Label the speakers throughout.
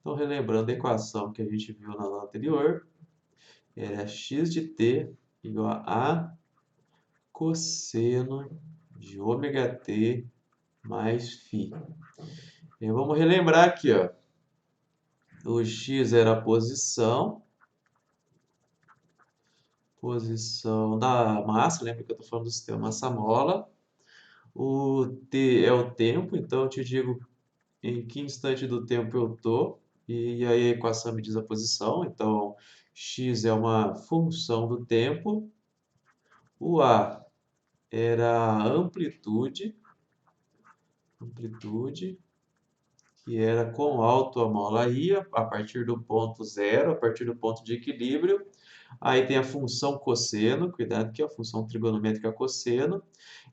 Speaker 1: Então, relembrando a equação que a gente viu na aula anterior, era x de t igual a cosseno de ômega t mais φ. E vamos relembrar aqui, ó. O x era a posição da massa, lembra que eu estou falando do sistema massa-mola. O t é o tempo, então eu te digo em que instante do tempo eu estou, e aí a equação me diz a posição, então x é uma função do tempo. O a era a amplitude, que era quão alto a mola ia, a partir do ponto zero, a partir do ponto de equilíbrio. Aí tem a função cosseno, cuidado que é a função trigonométrica cosseno.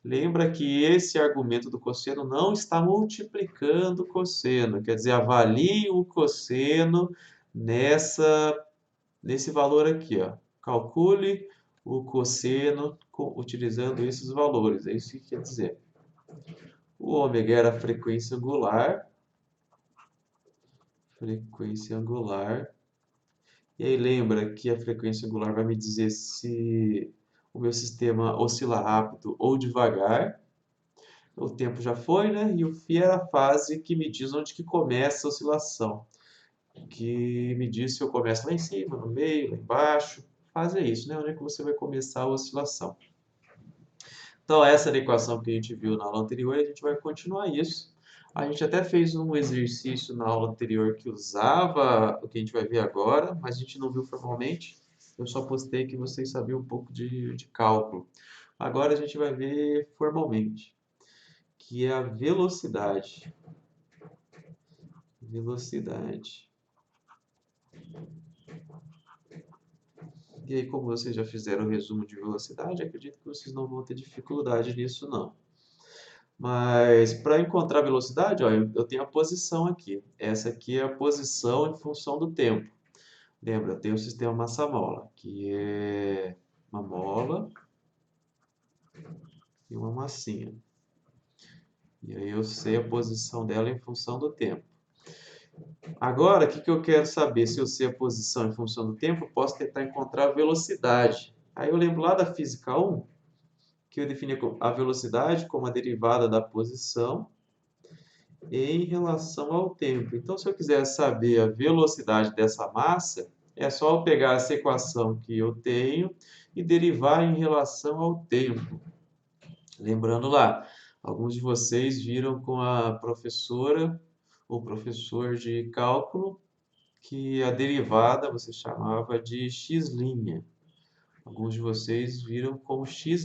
Speaker 1: Lembra que esse argumento do cosseno não está multiplicando o cosseno, quer dizer, avalie o cosseno nesse valor aqui, ó. Calcule o cosseno utilizando esses valores, é isso que quer dizer. O ômega era a frequência angular. E aí lembra que a frequência angular vai me dizer se o meu sistema oscila rápido ou devagar. O tempo já foi, né? E o φ era a fase que me diz onde que começa a oscilação. Que me diz se eu começo lá em cima, no meio, lá embaixo. Fase é isso, né? Onde é que você vai começar a oscilação. Então, essa era a equação que a gente viu na aula anterior e a gente vai continuar isso. A gente até fez um exercício na aula anterior que usava o que a gente vai ver agora, mas a gente não viu formalmente. Eu só postei que vocês sabiam um pouco de cálculo. Agora a gente vai ver formalmente, que é a velocidade. E aí, como vocês já fizeram o resumo de velocidade, acredito que vocês não vão ter dificuldade nisso, não. Mas para encontrar velocidade, ó, eu tenho a posição aqui. Essa aqui é a posição em função do tempo. Lembra, eu tenho o sistema massa-mola, que é uma mola e uma massinha. E aí eu sei a posição dela em função do tempo. Agora, o que eu quero saber? Se eu sei a posição em função do tempo, eu posso tentar encontrar a velocidade. Aí eu lembro lá da física 1, que eu defini a velocidade como a derivada da posição em relação ao tempo. Então, se eu quiser saber a velocidade dessa massa, é só eu pegar essa equação que eu tenho e derivar em relação ao tempo. Lembrando lá, alguns de vocês viram com a professora ou professor de cálculo que a derivada você chamava de x'. Alguns de vocês viram como x'.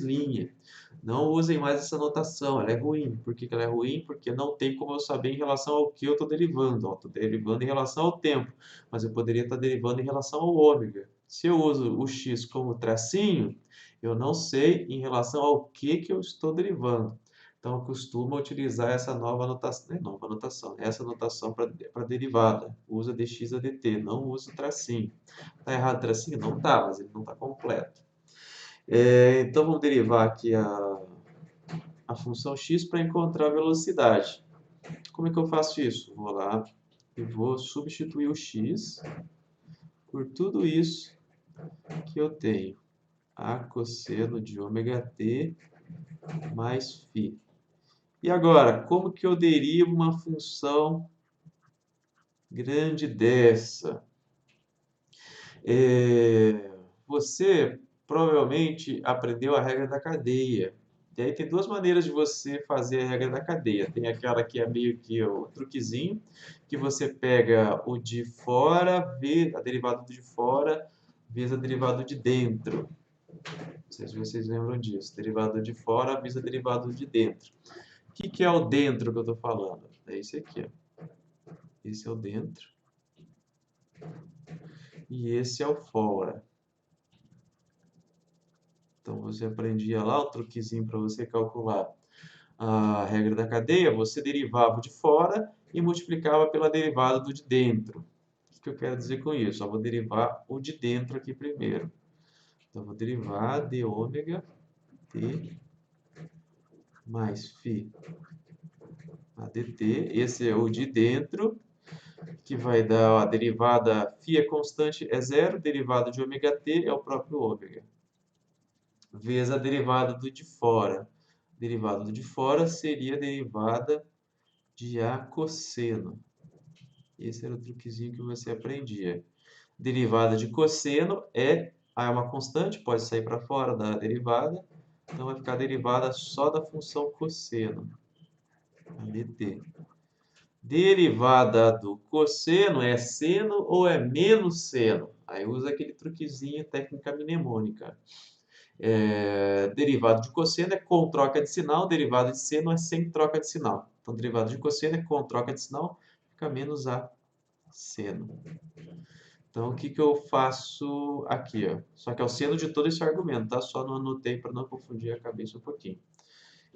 Speaker 1: Não usem mais essa notação, ela é ruim. Por que ela é ruim? Porque não tem como eu saber em relação ao que eu estou derivando. Estou derivando em relação ao tempo, mas eu poderia estar derivando em relação ao ômega. Se eu uso o x como tracinho, eu não sei em relação ao que eu estou derivando. Então, eu costumo utilizar essa nova notação, essa notação para derivada. Usa dx a dt, não usa o tracinho. Está errado o tracinho? Não está, mas ele não está completo. Então, vamos derivar aqui a função x para encontrar a velocidade. Como é que eu faço isso? Vou lá e vou substituir o x por tudo isso que eu tenho. A cosseno de ômega t mais φ. E agora, como que eu derivo uma função grande dessa? Você provavelmente aprendeu a regra da cadeia. E aí tem duas maneiras de você fazer a regra da cadeia. Tem aquela que é meio que o truquezinho, que você pega o de fora, a derivada do de fora, vezes a derivada de dentro. Não sei se vocês lembram disso. Derivada de fora, vezes a derivada de dentro. O que é o dentro que eu estou falando? É esse aqui, ó. Esse é o dentro. E esse é o fora. Então, você aprendia lá o truquezinho para você calcular a regra da cadeia. Você derivava o de fora e multiplicava pela derivada do de dentro. O que eu quero dizer com isso? Eu vou derivar o de dentro aqui primeiro. Então, eu vou derivar de ômega t mais φ a dt. Esse é o de dentro, que vai dar, ó, a derivada φ é constante, é zero, derivada de ômega t é o próprio ômega, vezes a derivada do de fora. Derivada do de fora seria a derivada de A cosseno. Esse era o truquezinho que você aprendia. Derivada de cosseno é A é uma constante, pode sair para fora da derivada, então vai ficar a derivada só da função cosseno, a dt. Derivada do cosseno é seno ou é menos seno? Aí usa aquele truquezinho, técnica mnemônica. Derivada de cosseno é com troca de sinal, derivada de seno é sem troca de sinal. Então, derivada de cosseno é com troca de sinal, fica menos a seno. Então, o que que eu faço aqui, ó? Só que é o seno de todo esse argumento, tá? Só não anotei para não confundir a cabeça um pouquinho.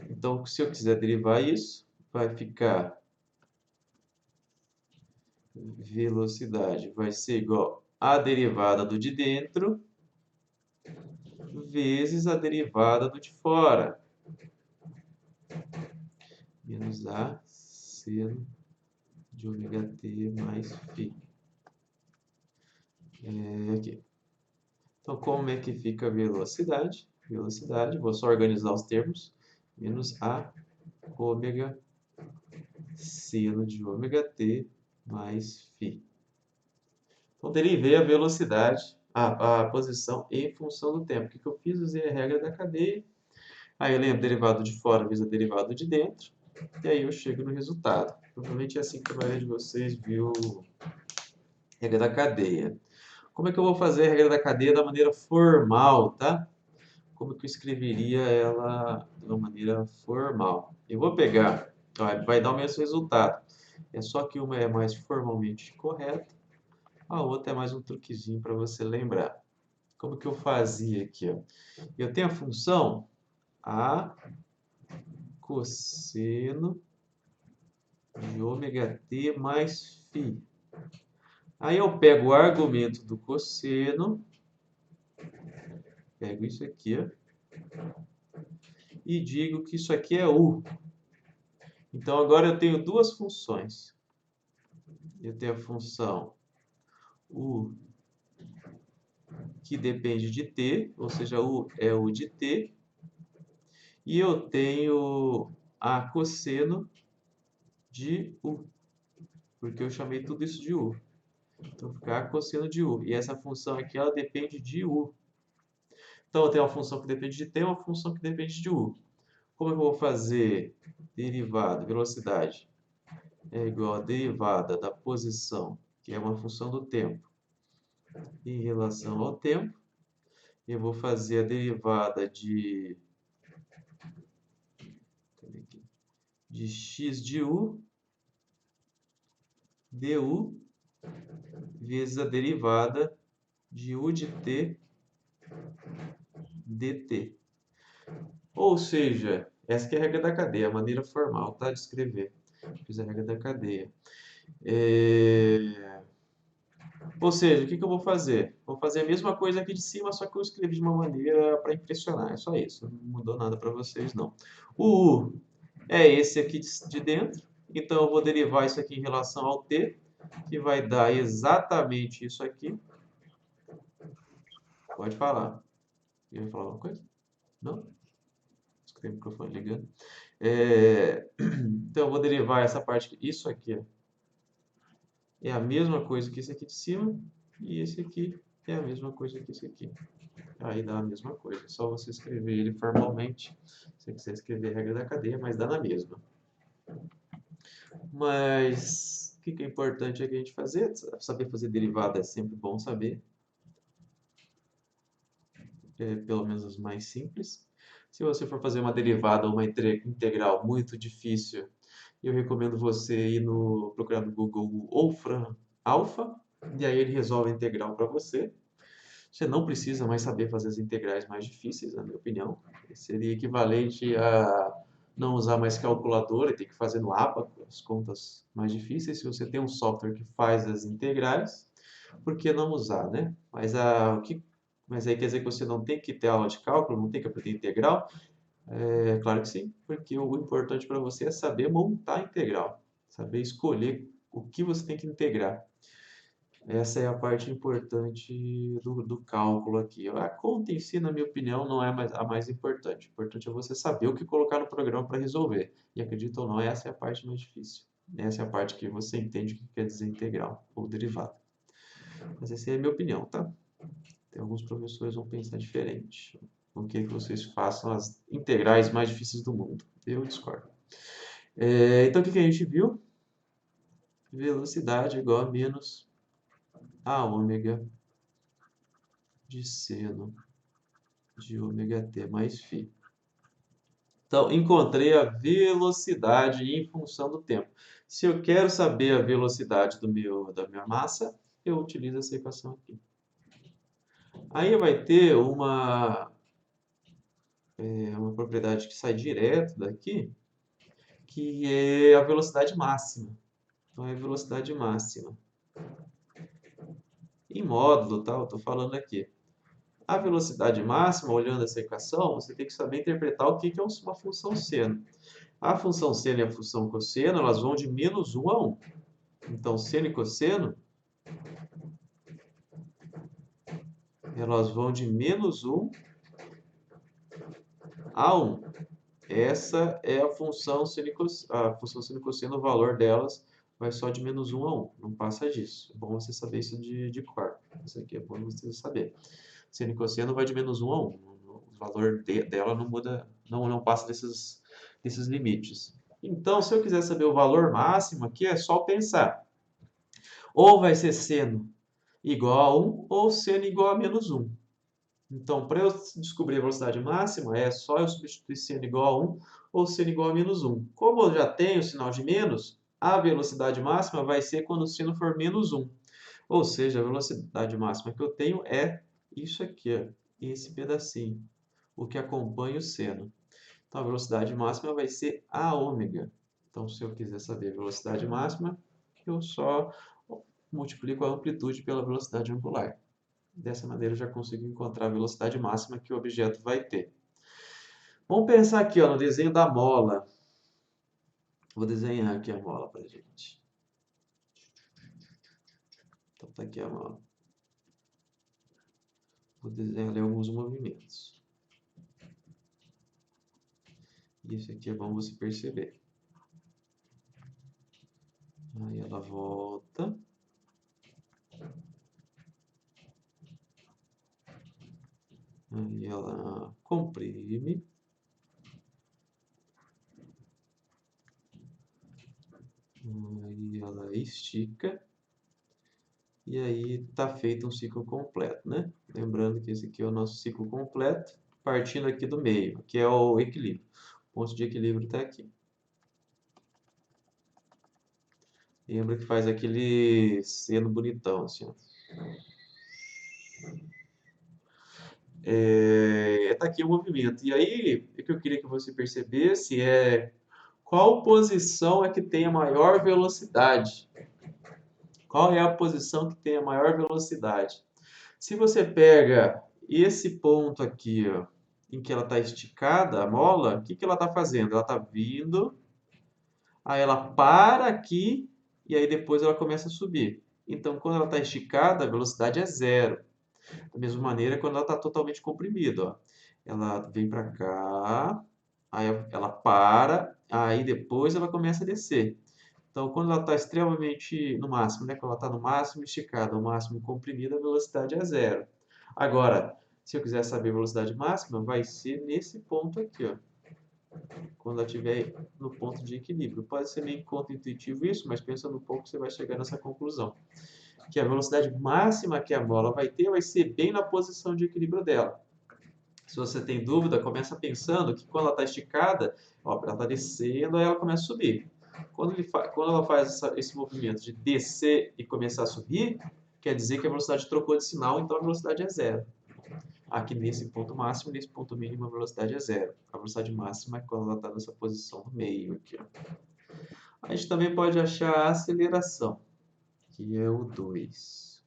Speaker 1: Então, se eu quiser derivar isso, vai ficar velocidade vai ser igual a derivada do de dentro vezes a derivada do de fora. Menos a seno de ômega t mais φ. Aqui. Então, como é que fica a velocidade? Velocidade, vou só organizar os termos. Menos a ômega seno de ômega t mais φ. Então, derivei a velocidade, a posição em função do tempo. O que eu fiz? Usei a regra da cadeia. Aí eu lembro derivado de fora vezes a derivada de dentro. E aí eu chego no resultado. Provavelmente é assim que a maioria de vocês viu a regra da cadeia. Como é que eu vou fazer a regra da cadeia da maneira formal, tá? Como que eu escreveria ela de uma maneira formal? Eu vou pegar, ó, vai dar o mesmo resultado. É só que uma é mais formalmente correta, a outra é mais um truquezinho para você lembrar. Como que eu fazia aqui, ó? Eu tenho a função a cosseno de ômega t mais φ. Aí eu pego o argumento do cosseno, pego isso aqui, ó, e digo que isso aqui é u. Então agora eu tenho duas funções. Eu tenho a função u que depende de t, ou seja, u é u de t, e eu tenho a cosseno de u, porque eu chamei tudo isso de u. Então fica a cosseno de u. E essa função aqui ela depende de u. Então eu tenho uma função que depende de t e uma função que depende de u. Como é que eu vou fazer derivada, velocidade? É igual a derivada da posição, que é uma função do tempo, em relação ao tempo. Eu vou fazer a derivada de x de u du vezes a derivada de u de t dt. Ou seja, essa que é a regra da cadeia, a maneira formal, tá, de escrever. Fiz a regra da cadeia. Ou seja, o que que eu vou fazer? Vou fazer a mesma coisa aqui de cima, só que eu escrevi de uma maneira para impressionar. É só isso, não mudou nada para vocês, não. O U é esse aqui de dentro, então eu vou derivar isso aqui em relação ao T, que vai dar exatamente isso aqui. Pode falar. Quer falar alguma coisa? Não? Escutei o microfone ligando. Então eu vou derivar essa parte, isso aqui, ó, é a mesma coisa que esse aqui de cima, e esse aqui é a mesma coisa que esse aqui. Aí dá a mesma coisa, é só você escrever ele formalmente, se você quiser escrever a regra da cadeia, mas dá na mesma. Mas o que é importante aqui a gente fazer? Saber fazer derivada é sempre bom saber, pelo menos as mais simples. Se você for fazer uma derivada ou uma integral muito difícil, eu recomendo você ir procurar no Google o Wolfram Alpha, e aí ele resolve a integral para você. Você não precisa mais saber fazer as integrais mais difíceis, na minha opinião. Seria equivalente a não usar mais calculadora e ter que fazer no Abaco as contas mais difíceis. Se você tem um software que faz as integrais, por que não usar, né? Mas aí quer dizer que você não tem que ter aula de cálculo, não tem que aprender integral? Claro que sim, porque o importante para você é saber montar a integral, saber escolher o que você tem que integrar. Essa é a parte importante do cálculo aqui. A conta em si, na minha opinião, não é a mais importante. O importante é você saber o que colocar no programa para resolver. E acredita ou não, essa é a parte mais difícil. Essa é a parte que você entende o que quer dizer integral ou derivada. Mas essa é a minha opinião, tá? Tem alguns professores que vão pensar diferente. Não quer que vocês façam as integrais mais difíceis do mundo. Eu discordo. Então, o que a gente viu? Velocidade igual a menos a ômega de seno de ômega t mais φ. Então, encontrei a velocidade em função do tempo. Se eu quero saber a velocidade da minha massa, eu utilizo essa equação aqui. Aí vai ter uma propriedade que sai direto daqui, que é a velocidade máxima. Então, é a velocidade máxima. Em módulo, tá? Eu estou falando aqui. A velocidade máxima, olhando essa equação, você tem que saber interpretar o que é uma função seno. A função seno e a função cosseno, elas vão de menos 1 a 1. Então, seno e cosseno, elas vão de menos 1 a 1. Essa é a função seno e cosseno, o valor delas vai só de menos 1 a 1. Não passa disso. É bom você saber isso de cor. Isso aqui é bom você saber. Seno e cosseno vai de menos 1 a 1. O valor dela não muda, não passa desses limites. Então, se eu quiser saber o valor máximo aqui, é só pensar. Ou vai ser seno igual a 1 ou seno igual a menos 1. Então, para eu descobrir a velocidade máxima, é só eu substituir seno igual a 1 ou seno igual a menos 1. Como eu já tenho o sinal de menos, a velocidade máxima vai ser quando o seno for menos 1. Ou seja, a velocidade máxima que eu tenho é isso aqui, ó, esse pedacinho, o que acompanha o seno. Então, a velocidade máxima vai ser a ômega. Então, se eu quiser saber a velocidade máxima, eu só multiplico a amplitude pela velocidade angular. Dessa maneira, eu já consigo encontrar a velocidade máxima que o objeto vai ter. Vamos pensar aqui, ó, no desenho da mola. Vou desenhar aqui a mola para a gente. Então, tá aqui a mola. Vou desenhar ali alguns movimentos. Isso aqui é bom você perceber. Aí ela volta. Aí ela comprime. Aí ela estica. E aí está feito um ciclo completo, né? Lembrando que esse aqui é o nosso ciclo completo, partindo aqui do meio, que é o equilíbrio. O ponto de equilíbrio está aqui. Lembra que faz aquele seno bonitão, assim, ó. Tá aqui o movimento. E aí, o que eu queria que você percebesse é qual posição é que tem a maior velocidade. Qual é a posição que tem a maior velocidade? Se você pega esse ponto aqui, ó, em que ela está esticada, a mola, o que ela está fazendo? Ela está vindo, aí ela para aqui e aí depois ela começa a subir. Então, quando ela está esticada, a velocidade é zero. Da mesma maneira, quando ela está totalmente comprimida, ó, ela vem para cá, aí ela para, aí depois ela começa a descer. Então, quando ela está extremamente no máximo, né? Quando ela está no máximo esticada, no máximo comprimida, a velocidade é zero. Agora, se eu quiser saber a velocidade máxima, vai ser nesse ponto aqui, ó. Quando ela estiver no ponto de equilíbrio. Pode ser meio contra-intuitivo isso, mas pensando um pouco, você vai chegar nessa conclusão. Que a velocidade máxima que a bola vai ter vai ser bem na posição de equilíbrio dela. Se você tem dúvida, começa pensando que quando ela está esticada, ó, ela está descendo, aí ela começa a subir. Quando ela faz esse movimento de descer e começar a subir, quer dizer que a velocidade trocou de sinal, então a velocidade é zero. Aqui nesse ponto máximo, nesse ponto mínimo, a velocidade é zero. A velocidade máxima é quando ela está nessa posição no meio aqui, ó. A gente também pode achar a aceleração, que é o 2.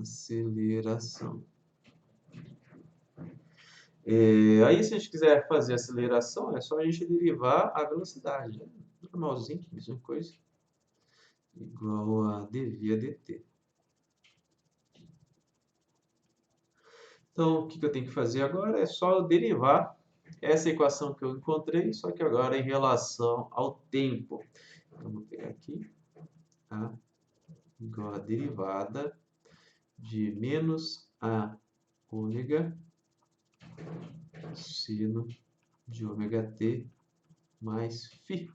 Speaker 1: Aceleração. Aí, se a gente quiser fazer aceleração, é só a gente derivar a velocidade, né? Normalzinho, mesma coisa. Igual a dv a dt. Então, o que eu tenho que fazer agora é só derivar essa equação que eu encontrei, só que agora em relação ao tempo. Então, vou pegar aqui, a igual a derivada de menos a ômega sino de ômega t mais φ.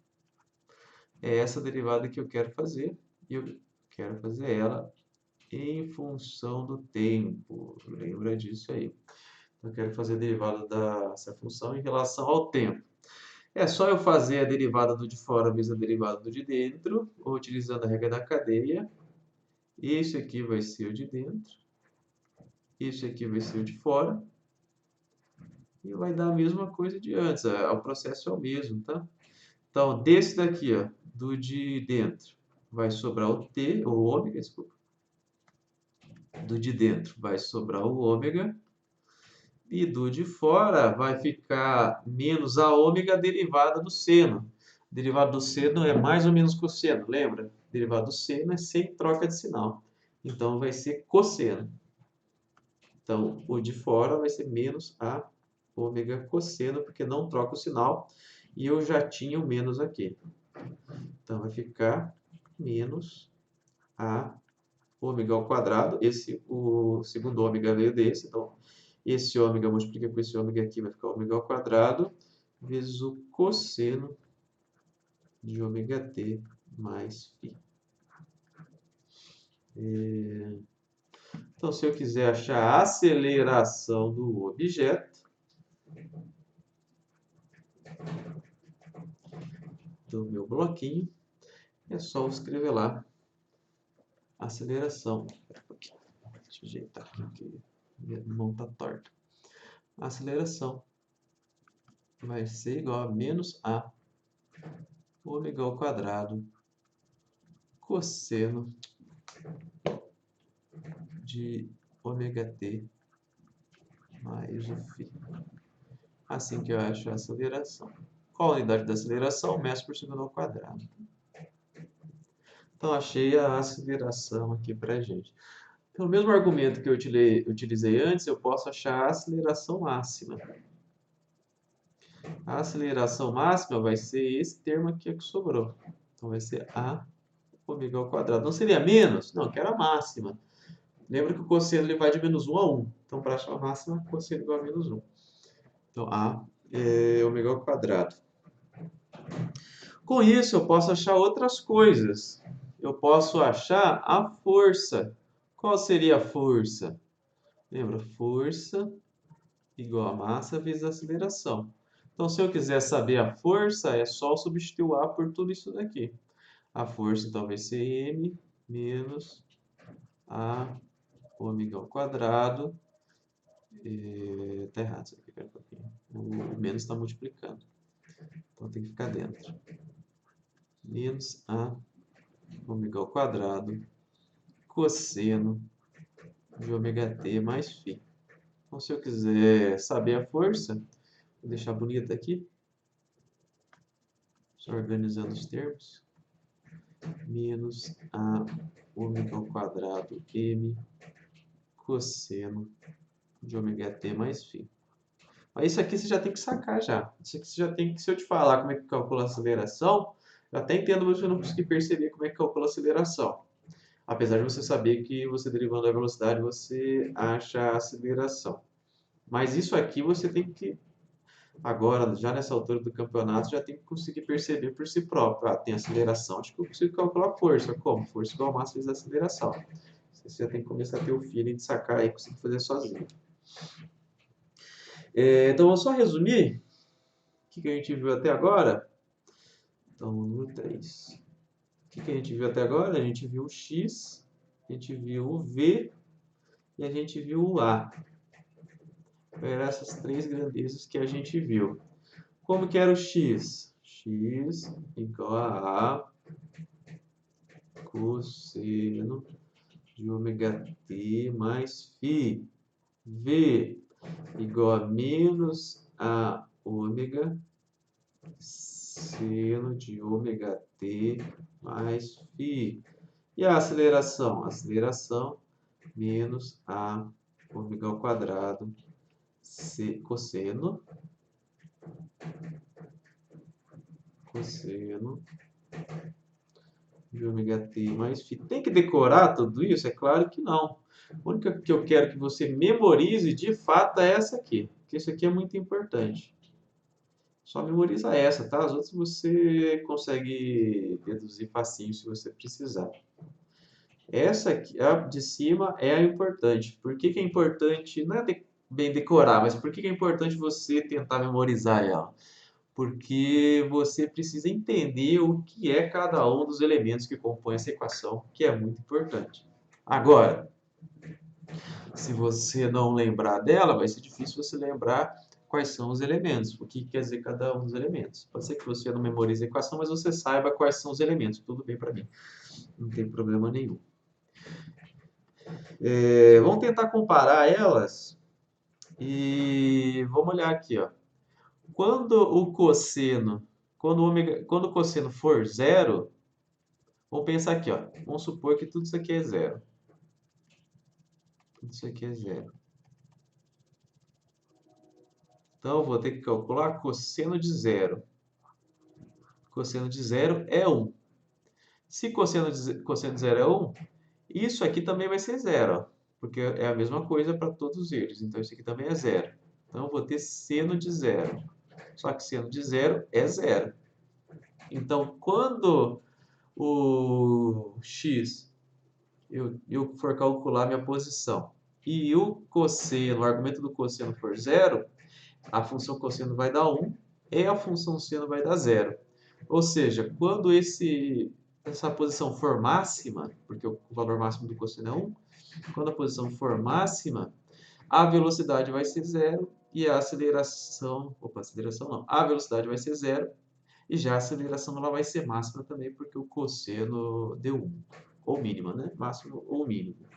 Speaker 1: É essa derivada que eu quero fazer, e eu quero fazer ela em função do tempo. Lembra disso aí. Eu quero fazer a derivada dessa função em relação ao tempo. É só eu fazer a derivada do de fora vezes a derivada do de dentro, utilizando a regra da cadeia. Esse aqui vai ser o de dentro. Esse aqui vai ser o de fora. E vai dar a mesma coisa de antes. O processo é o mesmo, tá? Então, desse daqui, ó, do de dentro, vai sobrar o t, o ômega, desculpa. Do de dentro vai sobrar o ômega. E do de fora vai ficar menos a ômega derivada do seno. Derivada do seno é mais ou menos cosseno, lembra? Derivada do seno é sem troca de sinal. Então, vai ser cosseno. Então, o de fora vai ser menos a ômega cosseno, porque não troca o sinal. E eu já tinha o menos aqui. Então, vai ficar menos a ômega ao quadrado. O segundo ômega veio desse. Então, esse ômega multiplica com esse ômega aqui, vai ficar ômega ao quadrado, vezes o cosseno de ômega t mais φ. Então, se eu quiser achar a aceleração do objeto, do meu bloquinho, é só escrever lá aceleração. Deixa eu ajeitar aqui, porque minha mão está torta. A aceleração vai ser igual a menos a ômega ao quadrado cosseno de ômega t mais o φ. Assim que eu acho a aceleração. Qual a unidade da aceleração? Metros por segundo ao quadrado. Então, achei a aceleração aqui para a gente. Pelo mesmo argumento que eu utilizei antes, eu posso achar a aceleração máxima. A aceleração máxima vai ser esse termo aqui que sobrou. Então, vai ser a ômega ao quadrado. Não seria menos? Não, que era a máxima. Lembra que o cosseno ele vai de menos 1 a 1. Então, para achar a máxima, cosseno igual a menos 1. Então, a é ômega ao quadrado. Com isso, eu posso achar outras coisas. Eu posso achar a força. Qual seria a força? Lembra? Força igual a massa vezes a aceleração. Então, se eu quiser saber a força, é só substituir o A por tudo isso daqui. A força, então, vai ser M menos A ômega ao quadrado. Tá errado isso aqui, pera um pouquinho. O menos está multiplicando. Então, tem que ficar dentro. Menos A ômega ao quadrado cosseno de ômega t mais φ. Então, se eu quiser saber a força, vou deixar bonito aqui. Só organizando os termos. Menos a ômega ao quadrado m cosseno de ômega t mais φ. Mas isso aqui você já tem que sacar já. Isso aqui você já tem que, se eu te falar como é que calcula a aceleração, eu até entendo, mas você não conseguir perceber como é que calcula a aceleração. Apesar de você saber que você derivando a velocidade, você acha a aceleração. Mas isso aqui você tem que, agora, já nessa altura do campeonato, já tem que conseguir perceber por si próprio. Ah, tem aceleração, acho que eu consigo calcular a força. Como? Força igual a massa vezes a aceleração. Você já tem que começar a ter o feeling de sacar e conseguir fazer sozinho. Então, vamos só resumir o que a gente viu até agora. Então, número 3. O que a gente viu até agora? A gente viu o X, a gente viu o V e a gente viu o A. Eram essas três grandezas que a gente viu. Como que era o X? X igual a A cosseno de ômega t mais φ. V. igual a menos a ômega seno de ômega t mais φ. E a aceleração? Aceleração menos a ômega ao quadrado cosseno de ômega t mais φ. Tem que decorar tudo isso? É claro que não. A única que eu quero que você memorize de fato é essa aqui, porque isso aqui é muito importante. Só memoriza essa, tá? As outras você consegue deduzir facinho se você precisar. Essa aqui, a de cima, é a importante. Por que que é importante? Não é bem decorar, mas por que que é importante você tentar memorizar ela? Porque você precisa entender o que é cada um dos elementos que compõem essa equação, que é muito importante. Agora, se você não lembrar dela, vai ser difícil você lembrar quais são os elementos, o que quer dizer cada um dos elementos. Pode ser que você não memorize a equação, mas você saiba quais são os elementos. Tudo bem para mim, não tem problema nenhum. Vamos tentar comparar elas e vamos olhar aqui, ó. Quando o cosseno for zero, vamos pensar aqui, ó. Vamos supor que tudo isso aqui é zero. Tudo isso aqui é zero. Então, eu vou ter que calcular cosseno de zero. Cosseno de zero é 1. Se cosseno de zero é 1, isso aqui também vai ser zero, ó, porque é a mesma coisa para todos eles. Então, isso aqui também é zero. Então, eu vou ter seno de zero. Só que seno de zero é zero. Então, quando o x, eu for calcular minha posição, e o cosseno, o argumento do cosseno for zero, a função cosseno vai dar 1 e a função seno vai dar zero. Ou seja, quando essa posição for máxima, porque o valor máximo do cosseno é 1, quando a posição for máxima, a velocidade vai ser zero e a aceleração não, a velocidade vai ser zero e já a aceleração ela vai ser máxima também, porque o cosseno deu 1, ou mínima, né? Máximo ou mínimo.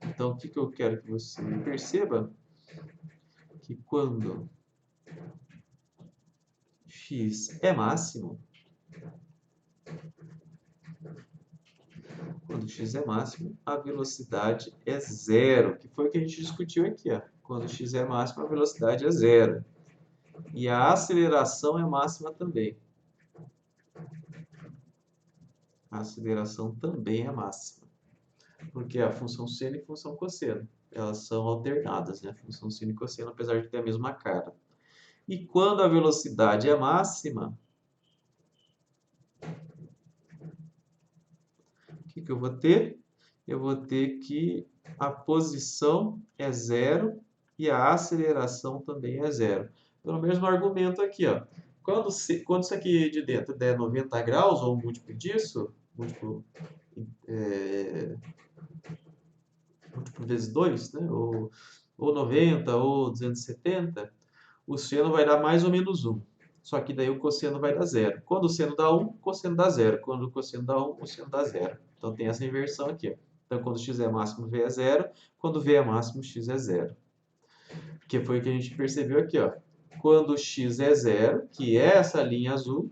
Speaker 1: Então, o que eu quero que você perceba? Que quando x é máximo, a velocidade é zero, que foi o que a gente discutiu aqui, ó. Quando x é máximo, a velocidade é zero. E a aceleração é máxima também. A aceleração também é máxima. Porque a função seno e a função cosseno, elas são alternadas, né? Função seno e cosseno, apesar de ter a mesma cara. E quando a velocidade é máxima, o que eu vou ter? Eu vou ter que a posição é zero e a aceleração também é zero. Pelo mesmo argumento aqui, ó. Quando isso aqui de dentro der 90 graus, ou um múltiplo disso, múltiplo vezes 2, né? ou 90, ou 270, o seno vai dar mais ou menos 1. Só que daí o cosseno vai dar zero. Quando o seno dá 1, o cosseno dá zero. Quando o cosseno dá 1, o seno dá zero. Então tem essa inversão aqui. Ó. Então quando x é máximo, v é zero. Quando v é máximo, x é zero. Que foi o que a gente percebeu aqui. Ó. Quando x é zero, que é essa linha azul,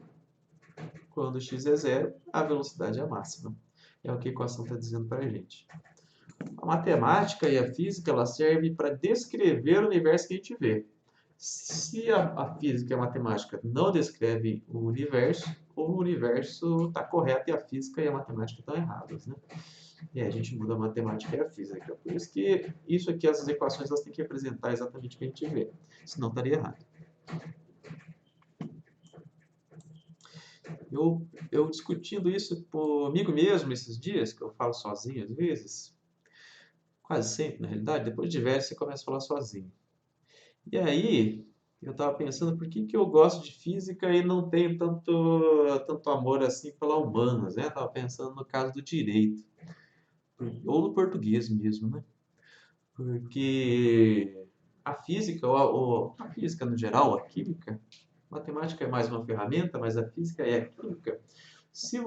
Speaker 1: quando x é zero, a velocidade é máxima. É o que a equação está dizendo para a gente. A matemática e a física ela servem para descrever o universo que a gente vê. Se a física e a matemática não descrevem o universo está correto e a física e a matemática estão erradas, né? E aí a gente muda a matemática e a física. Por isso que isso aqui, essas equações, elas têm que representar exatamente o que a gente vê. Senão estaria errado. Eu discutindo isso comigo mesmo esses dias, que eu falo sozinho às vezes, quase sempre, na realidade, depois de velho você começa a falar sozinho. E aí, eu estava pensando por que que eu gosto de física e não tenho tanto amor assim pela humanas, né? Estava pensando no caso do direito, ou do português mesmo, né? Porque a física, ou a física no geral, a química, a matemática é mais uma ferramenta, mas a física é a química. Se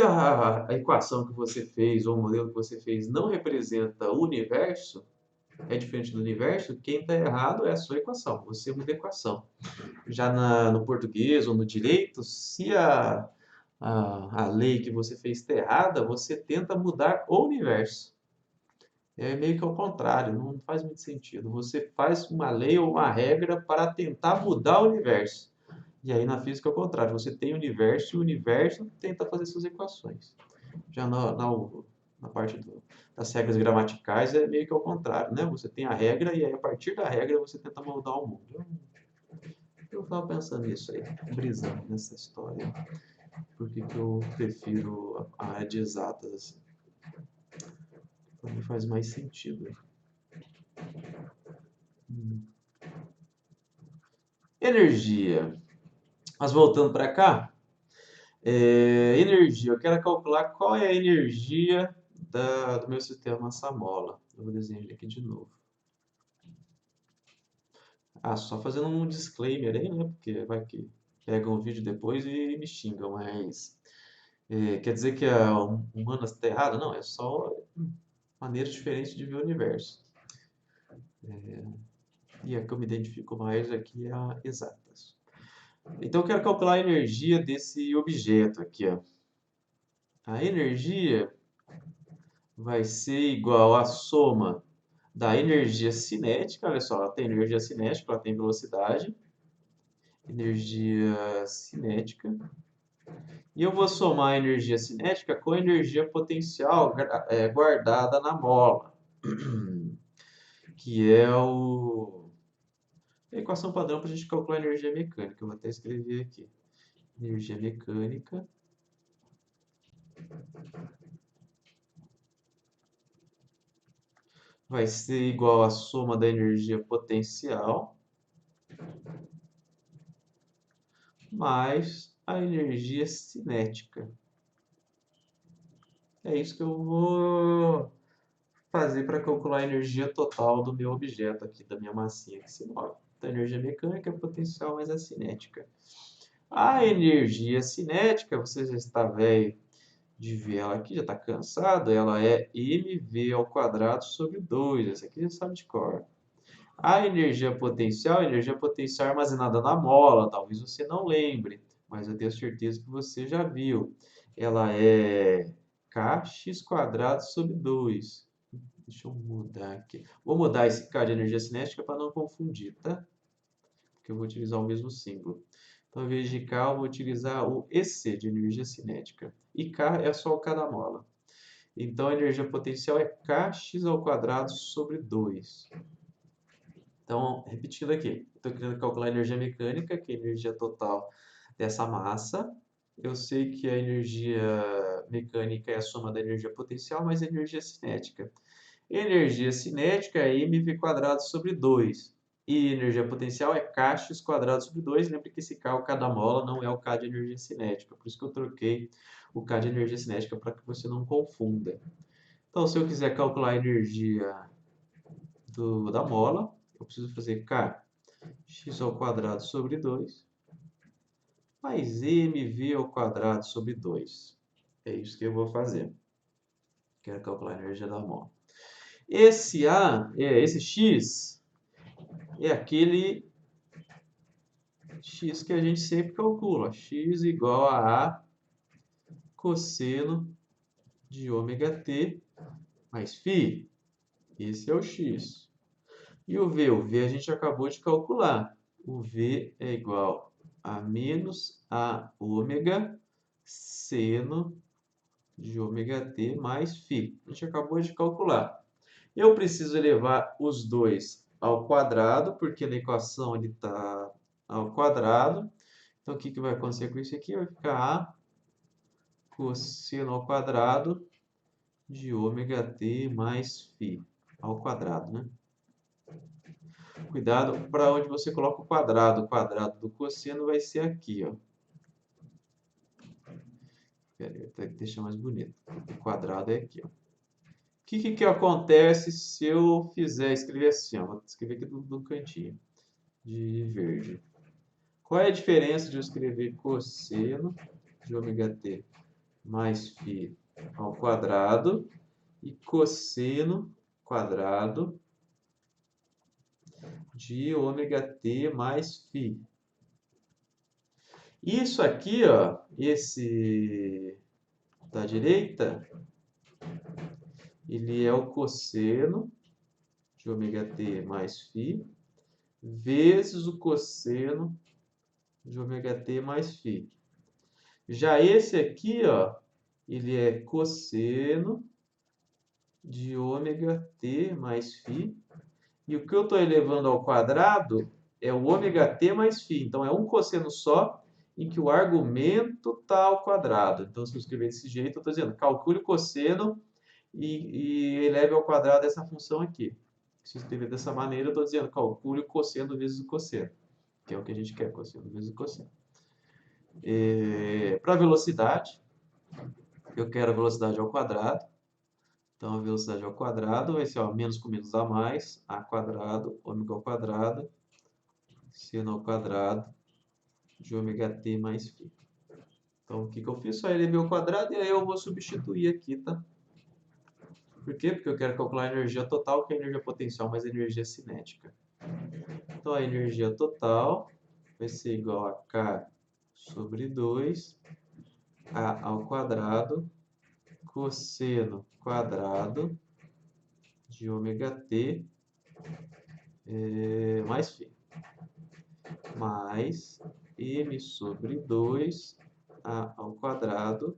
Speaker 1: a equação que você fez ou o modelo que você fez não representa o universo, é diferente do universo, quem está errado é a sua equação, você muda a equação. Já no português ou no direito, se a lei que você fez está errada, você tenta mudar o universo. É meio que ao contrário, não faz muito sentido. Você faz uma lei ou uma regra para tentar mudar o universo. E aí na física é o contrário, você tem o universo e o universo tenta fazer suas equações. Já na parte das regras gramaticais é meio que ao contrário, né? Você tem a regra e aí a partir da regra você tenta mudar o mundo. Eu estava pensando nisso aí, brisando nessa história. Por que eu prefiro a área de exatas assim? Para mim faz mais sentido. Energia. Mas voltando para cá, energia. Eu quero calcular qual é a energia do meu sistema Samola. Eu vou desenhar ele aqui de novo. Ah, só fazendo um disclaimer aí, né? Porque vai que pegam o vídeo depois e me xingam, mas quer dizer que a humanas está errada? Não, é só maneira diferente de ver o universo. E a que eu me identifico mais aqui é a exatas. Então eu quero calcular a energia desse objeto aqui, ó. A energia vai ser igual à soma da energia cinética. Olha só, ela tem energia cinética, ela tem velocidade, energia cinética. E eu vou somar a energia cinética com a energia potencial guardada na mola, que é a equação padrão para a gente calcular a energia mecânica. Eu vou até escrever aqui. Energia mecânica vai ser igual à soma da energia potencial mais a energia cinética. É isso que eu vou fazer para calcular a energia total do meu objeto aqui, da minha massinha que se move. Então, a energia mecânica é potencial mais a cinética. A energia cinética, você já está velho de ver ela aqui, já está cansado, ela é mv ao quadrado sobre 2. Essa aqui já sabe de cor. A energia potencial é armazenada na mola, talvez você não lembre, mas eu tenho certeza que você já viu. Ela é kx quadrado sobre 2. Deixa eu mudar aqui. Vou mudar esse K de energia cinética para não confundir, tá? Porque eu vou utilizar o mesmo símbolo. Então, ao invés de K, eu vou utilizar o EC de energia cinética. E K é só o K da mola. Então, a energia potencial é kx ao quadrado sobre 2. Então, repetindo aqui, estou querendo calcular a energia mecânica, que é a energia total dessa massa. Eu sei que a energia mecânica é a soma da energia potencial mais a energia cinética. Energia cinética é mv quadrado sobre 2. E energia potencial é kx quadrado sobre 2. Lembre que esse K, o K da mola, não é o K de energia cinética. Por isso que eu troquei o K de energia cinética para que você não confunda. Então, se eu quiser calcular a energia da mola, eu preciso fazer K x ao quadrado sobre 2 mais mv ao quadrado sobre 2. É isso que eu vou fazer. Quero calcular a energia da mola. Esse x é aquele x que a gente sempre calcula. X igual a cosseno de ômega t mais φ. Esse é o x. E o v? O v a gente acabou de calcular. O v é igual a menos a ômega seno de ômega t mais φ. A gente acabou de calcular. Eu preciso elevar os dois ao quadrado, porque na equação ele está ao quadrado. Então, o que vai acontecer com isso aqui? Vai ficar a cosseno ao quadrado de ômega t mais φ ao quadrado, né? Cuidado para onde você coloca o quadrado. O quadrado do cosseno vai ser aqui, ó. Pera aí, até que deixar mais bonito. O quadrado é aqui, ó. O que acontece se eu escrever assim, ó? Vou escrever aqui do cantinho de verde. Qual é a diferença de eu escrever cosseno de ômega t mais φ ao quadrado e cosseno quadrado de ômega T mais φ. Isso aqui, ó, esse da direita, ele é o cosseno de ômega T mais φ, vezes o cosseno de ômega T mais φ. Já esse aqui, ó, ele é cosseno de ômega T mais φ. E o que eu estou elevando ao quadrado é o ômega T mais φ. Então, é um cosseno só em que o argumento está ao quadrado. Então, se eu escrever desse jeito, eu estou dizendo calcule o cosseno e eleve ao quadrado essa função aqui. Se eu escrever dessa maneira, eu estou dizendo calcule o cosseno vezes o cosseno, que é o que a gente quer, cosseno vezes o cosseno. Para velocidade, eu quero a velocidade ao quadrado. Então, a velocidade ao quadrado vai ser, ó, menos com menos dá mais, a quadrado, ômega ao quadrado, seno ao quadrado de ômega t mais φ. Então, o que eu fiz? Só elevei ao quadrado e aí eu vou substituir aqui, tá? Por quê? Porque eu quero calcular a energia total, que é a energia potencial mais a energia cinética. Então, a energia total vai ser igual a K sobre 2, A ao quadrado, cosseno quadrado de ômega t mais φ. Mais m sobre 2, A ao quadrado,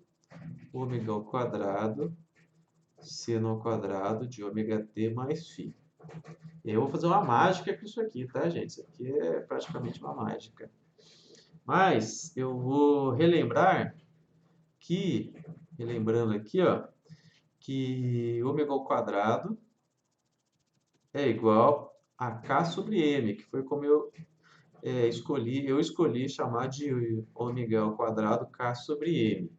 Speaker 1: ômega ao quadrado, seno ao quadrado de ômega t mais φ. E aí eu vou fazer uma mágica com isso aqui, tá, gente? Isso aqui é praticamente uma mágica. Mas eu vou relembrar que, relembrando aqui, ó, que ômega ao quadrado é igual a K sobre M, que foi como eu escolhi chamar de ômega ao quadrado K sobre M.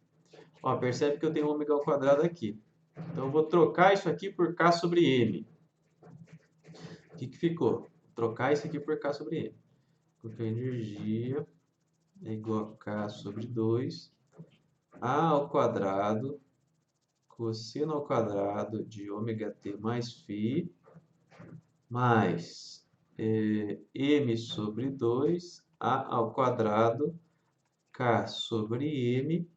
Speaker 1: Ó, percebe que eu tenho ômega ao quadrado aqui. Então, eu vou trocar isso aqui por K sobre M. O que ficou? Vou trocar isso aqui por K sobre M. Porque a energia é igual a K sobre 2, A ao quadrado, cosseno ao quadrado de ômega t mais φ, mais M sobre 2, A ao quadrado, K sobre M,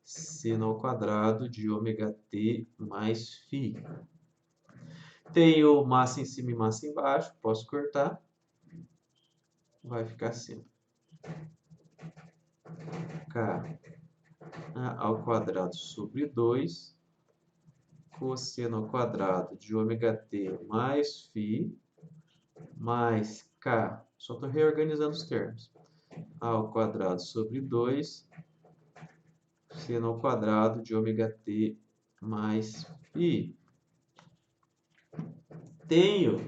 Speaker 1: seno ao quadrado de ômega t mais φ. Tenho massa em cima e massa embaixo, posso cortar. Vai ficar assim. K ao quadrado sobre 2, cosseno ao quadrado de ômega t mais φ, mais K, só estou reorganizando os termos, ao quadrado sobre 2, seno ao quadrado de ômega t mais φ. Tenho, o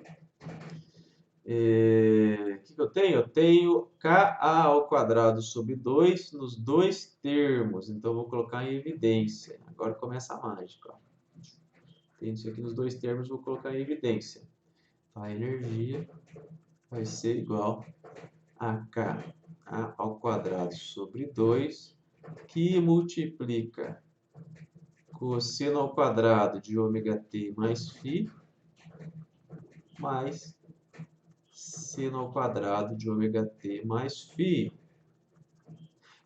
Speaker 1: que eu tenho? Eu tenho Ka ao quadrado sobre 2 nos dois termos, então vou colocar em evidência. Agora começa a mágica. Ó. Tem isso aqui nos dois termos, vou colocar em evidência. Então, a energia vai ser igual a K ao quadrado sobre 2, que multiplica cosseno ao quadrado de ômega t mais φ, mais seno ao quadrado de ômega t mais φ.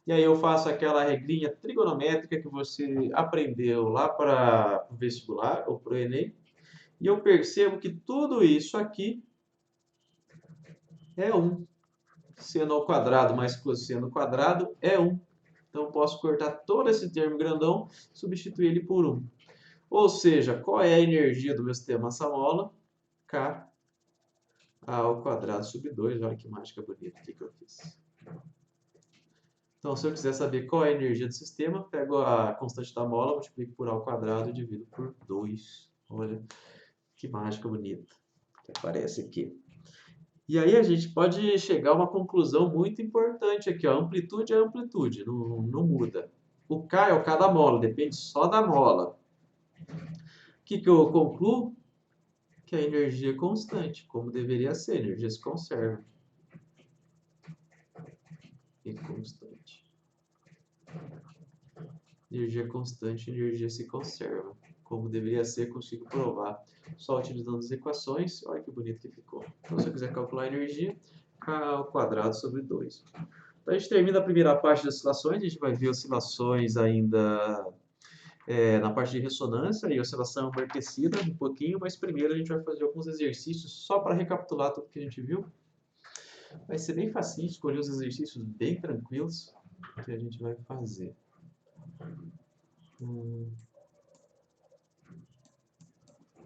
Speaker 1: E aí eu faço aquela regrinha trigonométrica que você aprendeu lá para o vestibular ou para o Enem. E eu percebo que tudo isso aqui é 1. Seno ao quadrado mais cosseno ao quadrado é 1. Então, eu posso cortar todo esse termo grandão e substituir ele por 1. Ou seja, qual é a energia do meu sistema massa-mola? K ao quadrado sobre 2. Olha que mágica bonita aqui que eu fiz. Então, se eu quiser saber qual é a energia do sistema, pego a constante da mola, multiplico por A ao quadrado e divido por 2. Olha que mágica bonita que aparece aqui. E aí a gente pode chegar a uma conclusão muito importante aqui. Ó. A amplitude é a amplitude, não muda. O K é o K da mola, depende só da mola. O que eu concluo? Que a energia é constante, como deveria ser. A energia se conserva. É constante. Energia constante, energia se conserva. como deveria ser, consigo provar só utilizando as equações. Olha que bonito que ficou. Então, se eu quiser calcular a energia, K ao quadrado sobre 2. Então, a gente termina a primeira parte das oscilações, a gente vai ver oscilações ainda na parte de ressonância e oscilação amortecida um pouquinho, mas primeiro a gente vai fazer alguns exercícios só para recapitular tudo que a gente viu. Vai ser bem facinho, escolher os exercícios bem tranquilos que a gente vai fazer.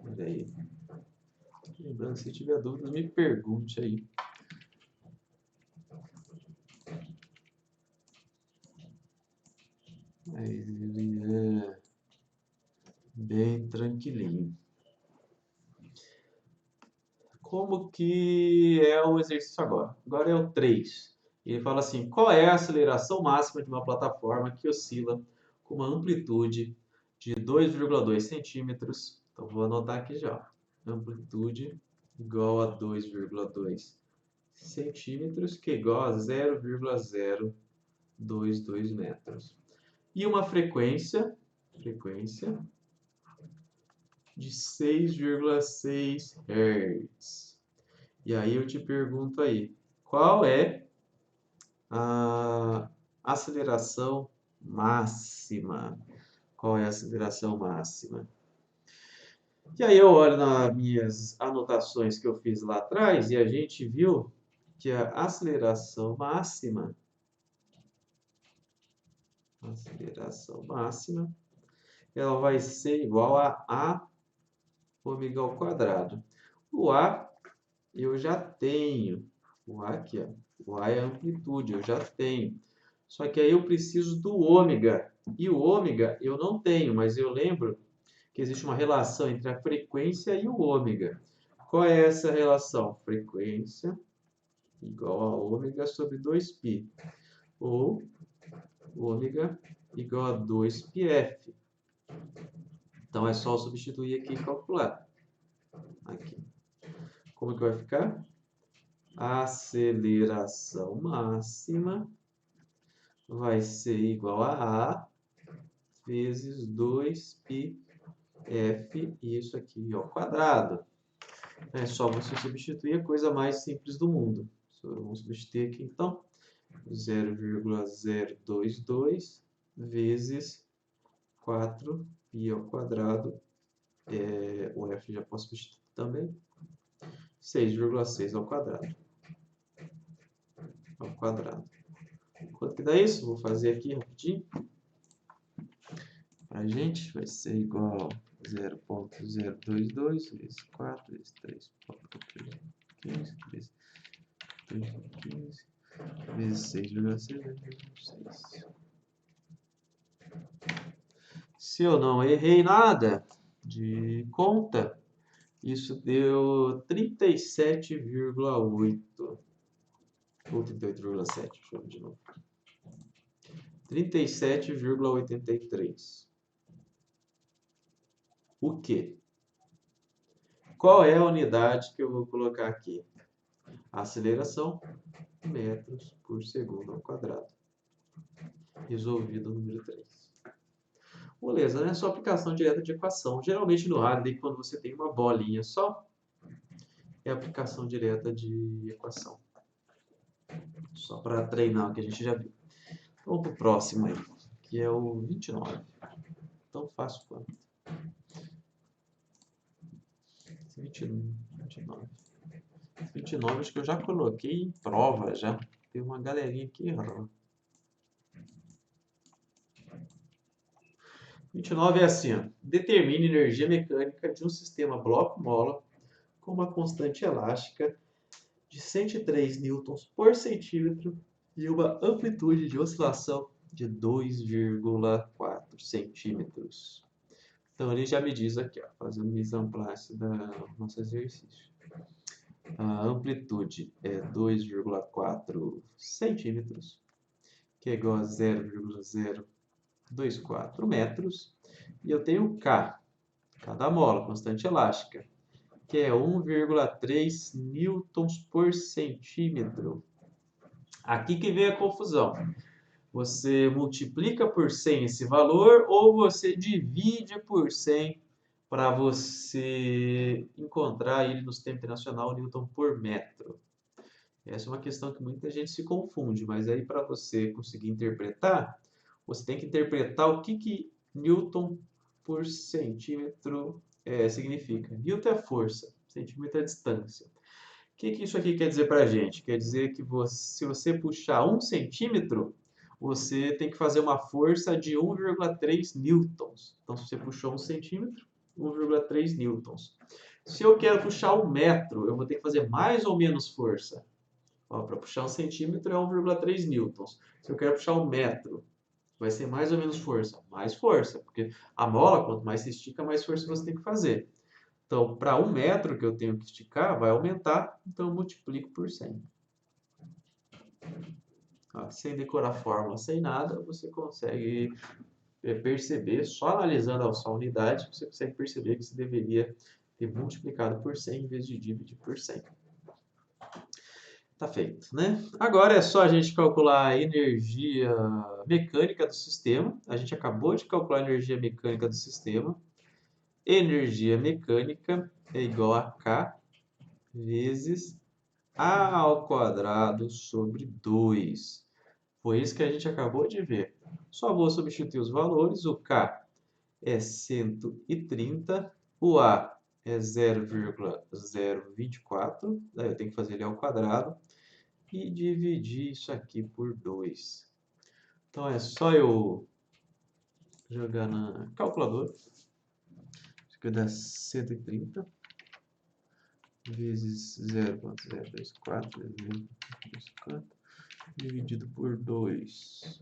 Speaker 1: Olha aí. Lembrando, se tiver dúvidas, me pergunte aí. Mas ele é bem tranquilinho. Como que é o exercício agora? Agora é o 3. Ele fala assim, qual é a aceleração máxima de uma plataforma que oscila com uma amplitude de 2,2 centímetros? Então, vou anotar aqui já. Amplitude igual a 2,2 centímetros, que é igual a 0,022 metros. E uma frequência de 6,6 Hz. E aí eu te pergunto aí, qual é a aceleração máxima? Qual é a aceleração máxima? E aí eu olho nas minhas anotações que eu fiz lá atrás e a gente viu que a aceleração máxima, ela vai ser igual a ômega ao quadrado. O A eu já tenho. O A aqui, ó. O A é a amplitude, eu já tenho. Só que aí eu preciso do ômega. E o ômega eu não tenho, mas eu lembro que existe uma relação entre a frequência e o ômega. Qual é essa relação? Frequência igual a ômega sobre 2π. Ou ômega igual a 2πf. Então é só substituir aqui e calcular. Aqui. Como que vai ficar? A aceleração máxima vai ser igual a vezes 2πf, e isso aqui ao quadrado. É só você substituir, a coisa mais simples do mundo. Vamos substituir aqui então 0,022 vezes 4π ao quadrado. O f já posso substituir também. 6,6 ao quadrado. Quanto que dá isso? Vou fazer aqui rapidinho. A gente vai ser igual a 0,022 vezes 4 vezes 3,15 vezes 3,15 vezes 6,6 vezes 6. Se eu não errei nada de conta, isso deu 37,8 ou 38,7, deixa eu ver de novo. 37,83. O quê? Qual é a unidade que eu vou colocar aqui? A aceleração, metros por segundo ao quadrado. Resolvido o número 3. Beleza, né? Só aplicação direta de equação. Geralmente no Hardy, quando você tem uma bolinha só, é aplicação direta de equação. Só para treinar o que a gente já viu. Vamos para o próximo aí, que é o 29. Tão fácil quanto. 29. 29 acho que eu já coloquei em prova já. Tem uma galerinha que errou. 29 é assim, ó. Determine energia mecânica de um sistema bloco-mola com uma constante elástica de 103 newtons por centímetro e uma amplitude de oscilação de 2,4 centímetros. Então, ele já me diz aqui, ó, fazendo mise en place do nosso exercício. A amplitude é 2,4 centímetros, que é igual a 0,024 metros. E eu tenho K, cada mola, constante elástica, que é 1,3 newtons por centímetro. Aqui que vem a confusão. Você multiplica por 100 esse valor ou você divide por 100 para você encontrar ele no sistema internacional Newton por metro. Essa é uma questão que muita gente se confunde, mas aí para você conseguir interpretar, você tem que interpretar o que Newton por centímetro significa. Newton é força, centímetro é distância. O que isso aqui quer dizer para a gente? Quer dizer que se você puxar 1 centímetro, você tem que fazer uma força de 1,3 newtons. Então, se você puxou 1 centímetro, 1,3 newtons. Se eu quero puxar 1 metro, eu vou ter que fazer mais ou menos força. Para puxar 1 centímetro é 1,3 newtons. Se eu quero puxar 1 metro, vai ser mais ou menos força? Mais força, porque a mola, quanto mais se estica, mais força você tem que fazer. Então, para 1 metro que eu tenho que esticar, vai aumentar, então eu multiplico por 100. Sem decorar fórmula, sem nada, você consegue perceber, só analisando a sua unidade, você consegue perceber que você deveria ter multiplicado por 100 em vez de dividir por 100. Tá feito, né? Agora é só a gente calcular a energia mecânica do sistema. A gente acabou de calcular a energia mecânica do sistema. Energia mecânica é igual a K vezes A ao quadrado sobre 2. Foi isso que a gente acabou de ver. Só vou substituir os valores. O K é 130, o A é 0,024, daí eu tenho que fazer ele ao quadrado e dividir isso aqui por 2. Então é só eu jogar na calculadora. Isso aqui dá 130 vezes 0,024 dividido por 2.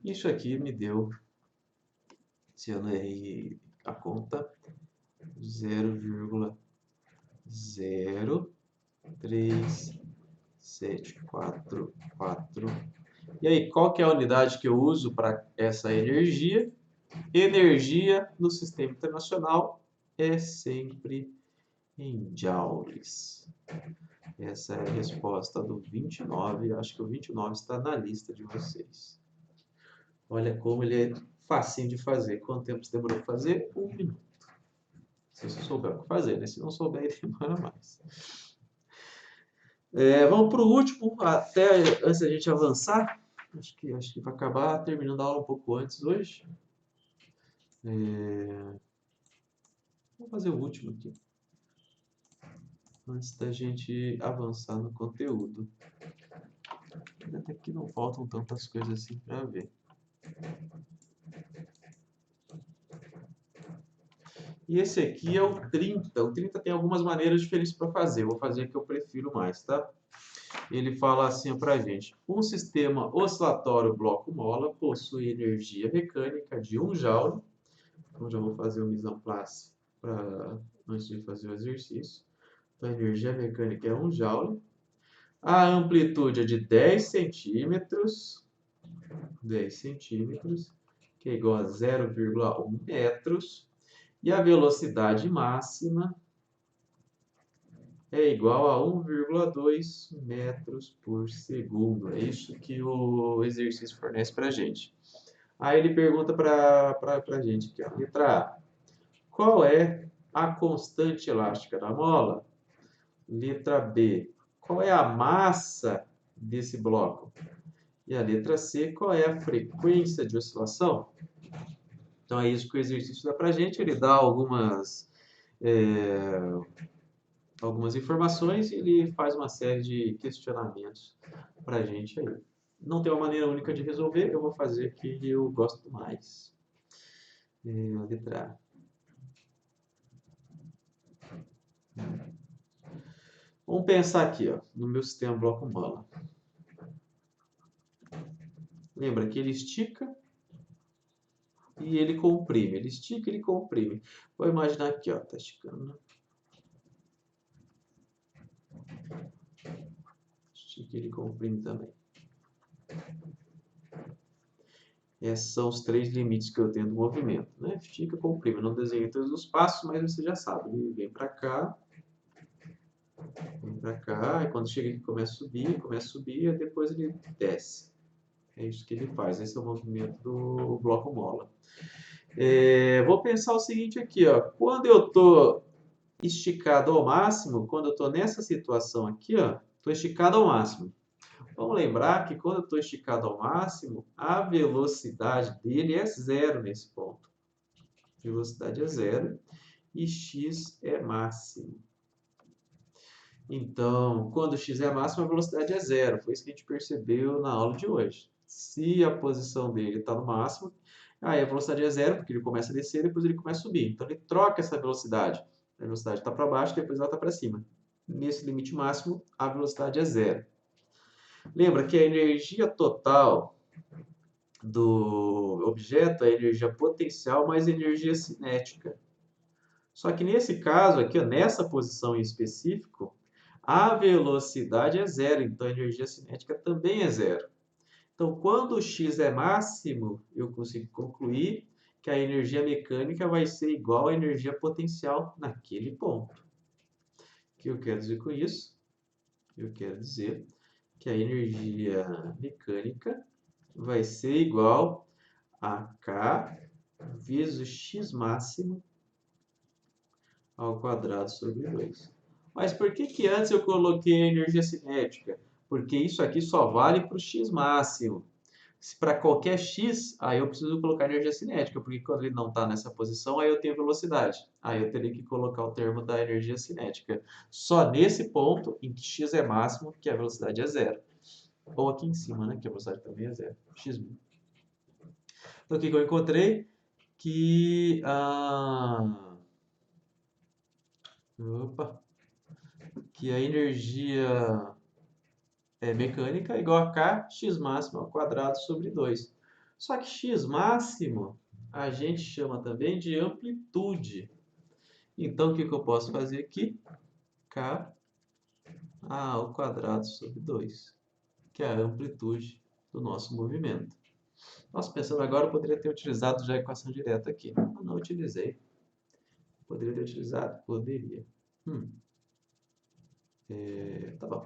Speaker 1: Isso aqui me deu, se eu não errei a conta, 0,0374. E aí, qual que é a unidade que eu uso para essa energia? Energia no sistema internacional é sempre em joules. Essa é a resposta do 29. Acho que o 29 está na lista de vocês. Olha como ele é facinho de fazer. Quanto tempo você demorou para fazer? 1 minuto. Se você souber o que fazer, né? Se não souber, aí demora mais. Vamos para o último, até antes da gente avançar. Acho que vai acabar terminando a aula um pouco antes hoje. Vamos fazer o último aqui, antes da gente avançar no conteúdo. Até que não faltam tantas coisas assim para ver. E esse aqui é o 30. O 30 tem algumas maneiras diferentes para fazer. Eu vou fazer a que eu prefiro mais, tá? Ele fala assim para a gente: um sistema oscilatório bloco-mola possui energia mecânica de 1 joule. Então já vou fazer o mise en place antes de fazer o exercício. Então a energia mecânica é 1 joule. A amplitude é de 10 centímetros, que é igual a 0,1 metros. E a velocidade máxima é igual a 1,2 metros por segundo. É isso que o exercício fornece para a gente. Aí ele pergunta para a gente aqui, ó, letra A. Qual é a constante elástica da mola? Letra B. Qual é a massa desse bloco? E a letra C. Qual é a frequência de oscilação? Então é isso que o exercício dá para a gente. Ele dá algumas informações e ele faz uma série de questionamentos para a gente aí. Não tem uma maneira única de resolver, eu vou fazer que eu gosto mais. Letra A. Vamos pensar aqui, ó, no meu sistema bloco-mola. Lembra que ele estica e ele comprime. Ele estica e ele comprime. Vou imaginar aqui, ó, tá esticando. Estica e ele comprime também. Esses são os 3 limites que eu tenho do movimento, né? Estica, comprime. Eu não desenhei todos os passos, mas você já sabe. Ele vem para cá, e quando chega aqui começa a subir, e depois ele desce. É isso que ele faz. Esse é o movimento do bloco mola. Vou pensar o seguinte aqui, ó. Quando eu estou esticado ao máximo, quando eu estou nessa situação aqui, ó, estou esticado ao máximo. Vamos lembrar que quando eu estou esticado ao máximo, a velocidade dele é zero nesse ponto. Velocidade é zero e x é máximo. Então, quando x é máximo, a velocidade é zero. Foi isso que a gente percebeu na aula de hoje. Se a posição dele está no máximo, aí a velocidade é zero, porque ele começa a descer, depois ele começa a subir. Então, ele troca essa velocidade. A velocidade está para baixo, depois ela está para cima. Nesse limite máximo, a velocidade é zero. Lembra que a energia total do objeto é energia potencial mais energia cinética. Só que nesse caso aqui, ó, nessa posição em específico, a velocidade é zero, então a energia cinética também é zero. Então, quando o x é máximo, eu consigo concluir que a energia mecânica vai ser igual à energia potencial naquele ponto. O que eu quero dizer com isso? Eu quero dizer que a energia mecânica vai ser igual a K vezes x máximo ao quadrado sobre 2. Mas por que antes eu coloquei a energia cinética? Porque isso aqui só vale para o x máximo. Se para qualquer x, aí eu preciso colocar energia cinética, porque quando ele não está nessa posição, aí eu tenho velocidade. Aí eu teria que colocar o termo da energia cinética. Só nesse ponto, em que x é máximo, que a velocidade é zero. Ou aqui em cima, né, que a velocidade também é zero. X. Então, o que eu encontrei? Que que a energia mecânica é igual a K x máximo ao quadrado sobre 2. Só que x máximo a gente chama também de amplitude. Então, o que eu posso fazer aqui? K ao quadrado sobre 2, que é a amplitude do nosso movimento. Nossa, pensando agora, eu poderia ter utilizado já a equação direta aqui. Eu não utilizei. Poderia ter utilizado? Poderia. Tá bom.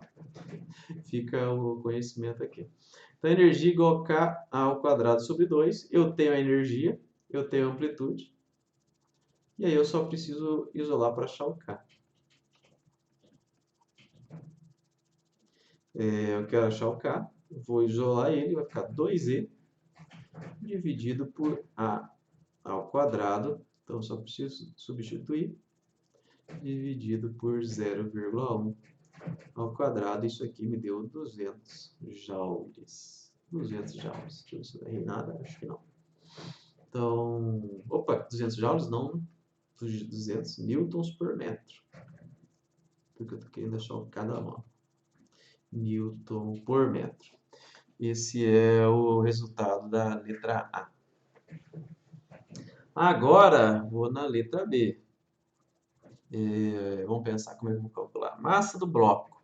Speaker 1: Fica o conhecimento aqui. Então, energia igual a K ao quadrado sobre 2. Eu tenho a energia, eu tenho a amplitude. E aí eu só preciso isolar para achar o K. Eu quero achar o K. Vou isolar ele, vai ficar 2e dividido por A ao quadrado. Então, só preciso substituir. Dividido por 0,1 ao quadrado. Isso aqui me deu 200 joules. 200 joules. Deixa eu ver se eu errei nada. Acho que não. Então, opa, 200 joules, não 200 newtons por metro. Porque eu estou querendo achar o cada mão. Newton por metro. Esse é o resultado da letra A. Agora, vou na letra B. Vamos pensar como é que eu vou calcular. Massa do bloco.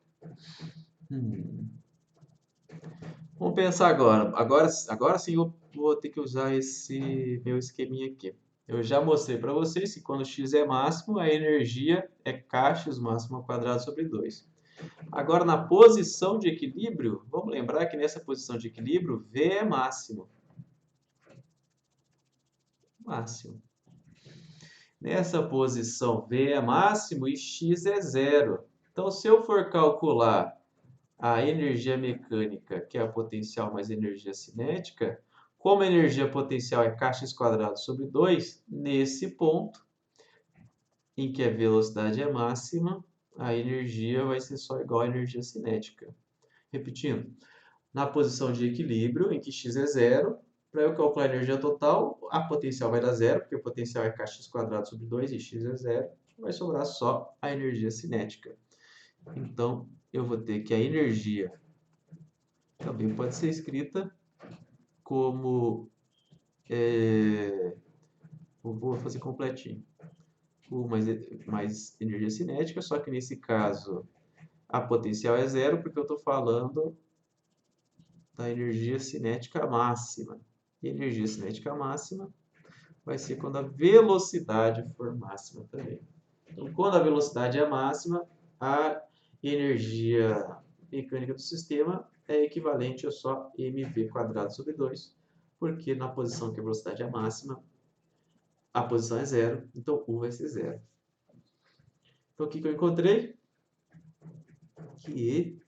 Speaker 1: Vamos pensar agora. Agora sim eu vou ter que usar esse meu esqueminha aqui. Eu já mostrei para vocês que quando x é máximo, a energia é kx máximo ao quadrado sobre 2. Agora, na posição de equilíbrio, vamos lembrar que nessa posição de equilíbrio, V é máximo. Máximo. Nessa posição, V é máximo e x é zero. Então, se eu for calcular a energia mecânica, que é a potencial mais energia cinética, como a energia potencial é kx quadrado sobre 2, nesse ponto, em que a velocidade é máxima, a energia vai ser só igual à energia cinética. Repetindo, na posição de equilíbrio, em que x é zero, para eu calcular a energia total, a potencial vai dar zero, porque o potencial é kx quadrado sobre 2 e x é zero, vai sobrar só a energia cinética. Então, eu vou ter que a energia também pode ser escrita como... vou fazer completinho. U mais energia cinética, só que nesse caso a potencial é zero, porque eu estou falando da energia cinética máxima. E energia cinética máxima vai ser quando a velocidade for máxima também. Então, quando a velocidade é máxima, a energia mecânica do sistema é equivalente a só mv² sobre 2, porque na posição que a velocidade é máxima, A posição é 0, então U vai ser 0. Então, o que eu encontrei? Que E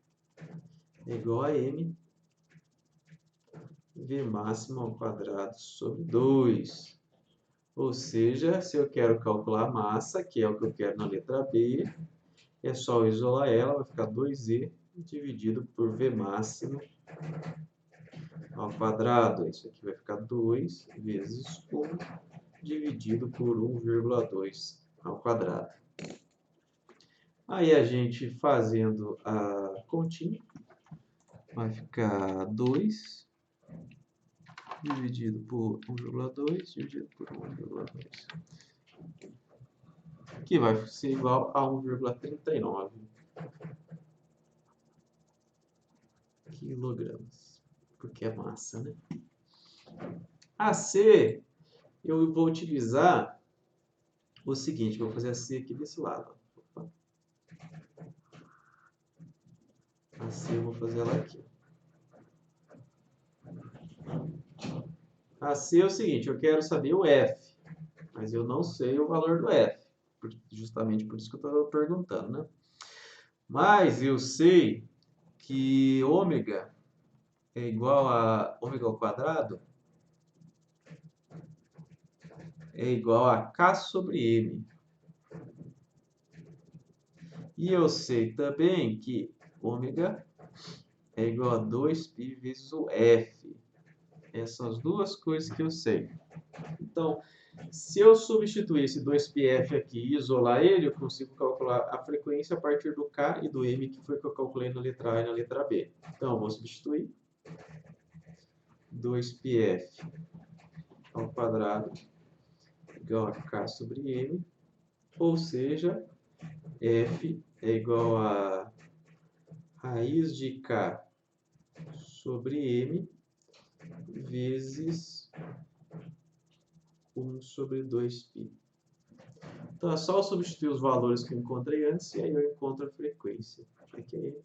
Speaker 1: é igual a M V máximo ao quadrado sobre 2. Ou seja, se eu quero calcular a massa, que é o que eu quero na letra B, é só eu isolar ela, vai ficar 2E dividido por V máximo ao quadrado. Isso aqui vai ficar 2 vezes 1 dividido por 1,2 ao quadrado. Aí a gente fazendo a continha, vai ficar 2 dividido por 1,2 dividido por 1,2, que vai ser igual a 1,39 quilogramas, porque é massa, né? A C, eu vou utilizar o seguinte, vou fazer a C aqui desse lado. A C eu vou fazer ela aqui. A C é o seguinte, eu quero saber o F, mas eu não sei o valor do F, justamente por isso que eu estava perguntando, né? Mas eu sei que ômega é igual a ômega ao quadrado é igual a K sobre M. E eu sei também que ômega é igual a 2π vezes o F. Essas duas coisas que eu sei. Então, se eu substituir esse 2πf aqui e isolar ele, eu consigo calcular a frequência a partir do K e do M, que foi que eu calculei na letra A e na letra B. Então, eu vou substituir 2πf ao quadrado igual a K sobre M, ou seja, F é igual a raiz de K sobre M vezes 1 sobre 2π. Então é só eu substituir os valores que eu encontrei antes e aí eu encontro a frequência. Aqui é M,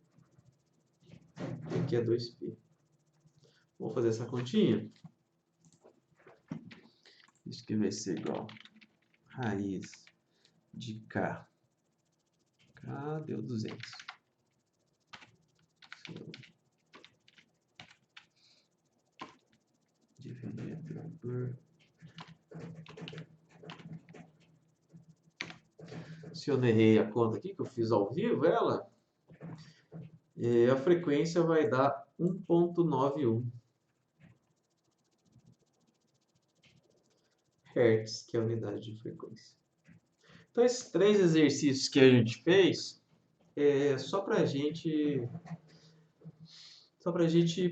Speaker 1: aqui é 2π. Vamos fazer essa continha? Isso que vai ser igual a raiz de K. K deu 200. Dividido por... Se eu não errei a conta aqui, que eu fiz ao vivo, ela, a frequência vai dar 1,91 Hz, que é a unidade de frequência. Então, esses 3 exercícios que a gente fez, é só para a gente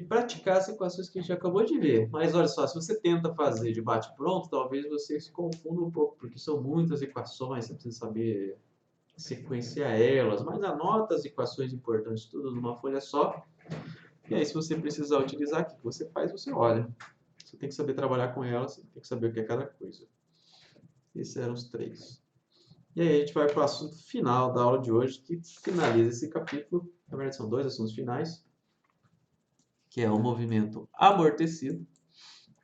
Speaker 1: praticar as equações que a gente acabou de ver. Mas olha só, se você tenta fazer de bate-pronto, talvez você se confunda um pouco, porque são muitas equações, você precisa saber sequenciar elas, mas anota as equações importantes tudo numa folha só. E aí, se você precisar utilizar, o que você faz? Você olha. Você tem que saber trabalhar com elas, tem que saber o que é cada coisa. Esses eram os 3. E aí a gente vai para o assunto final da aula de hoje, que finaliza esse capítulo. Na verdade, são 2 assuntos finais, que é o movimento amortecido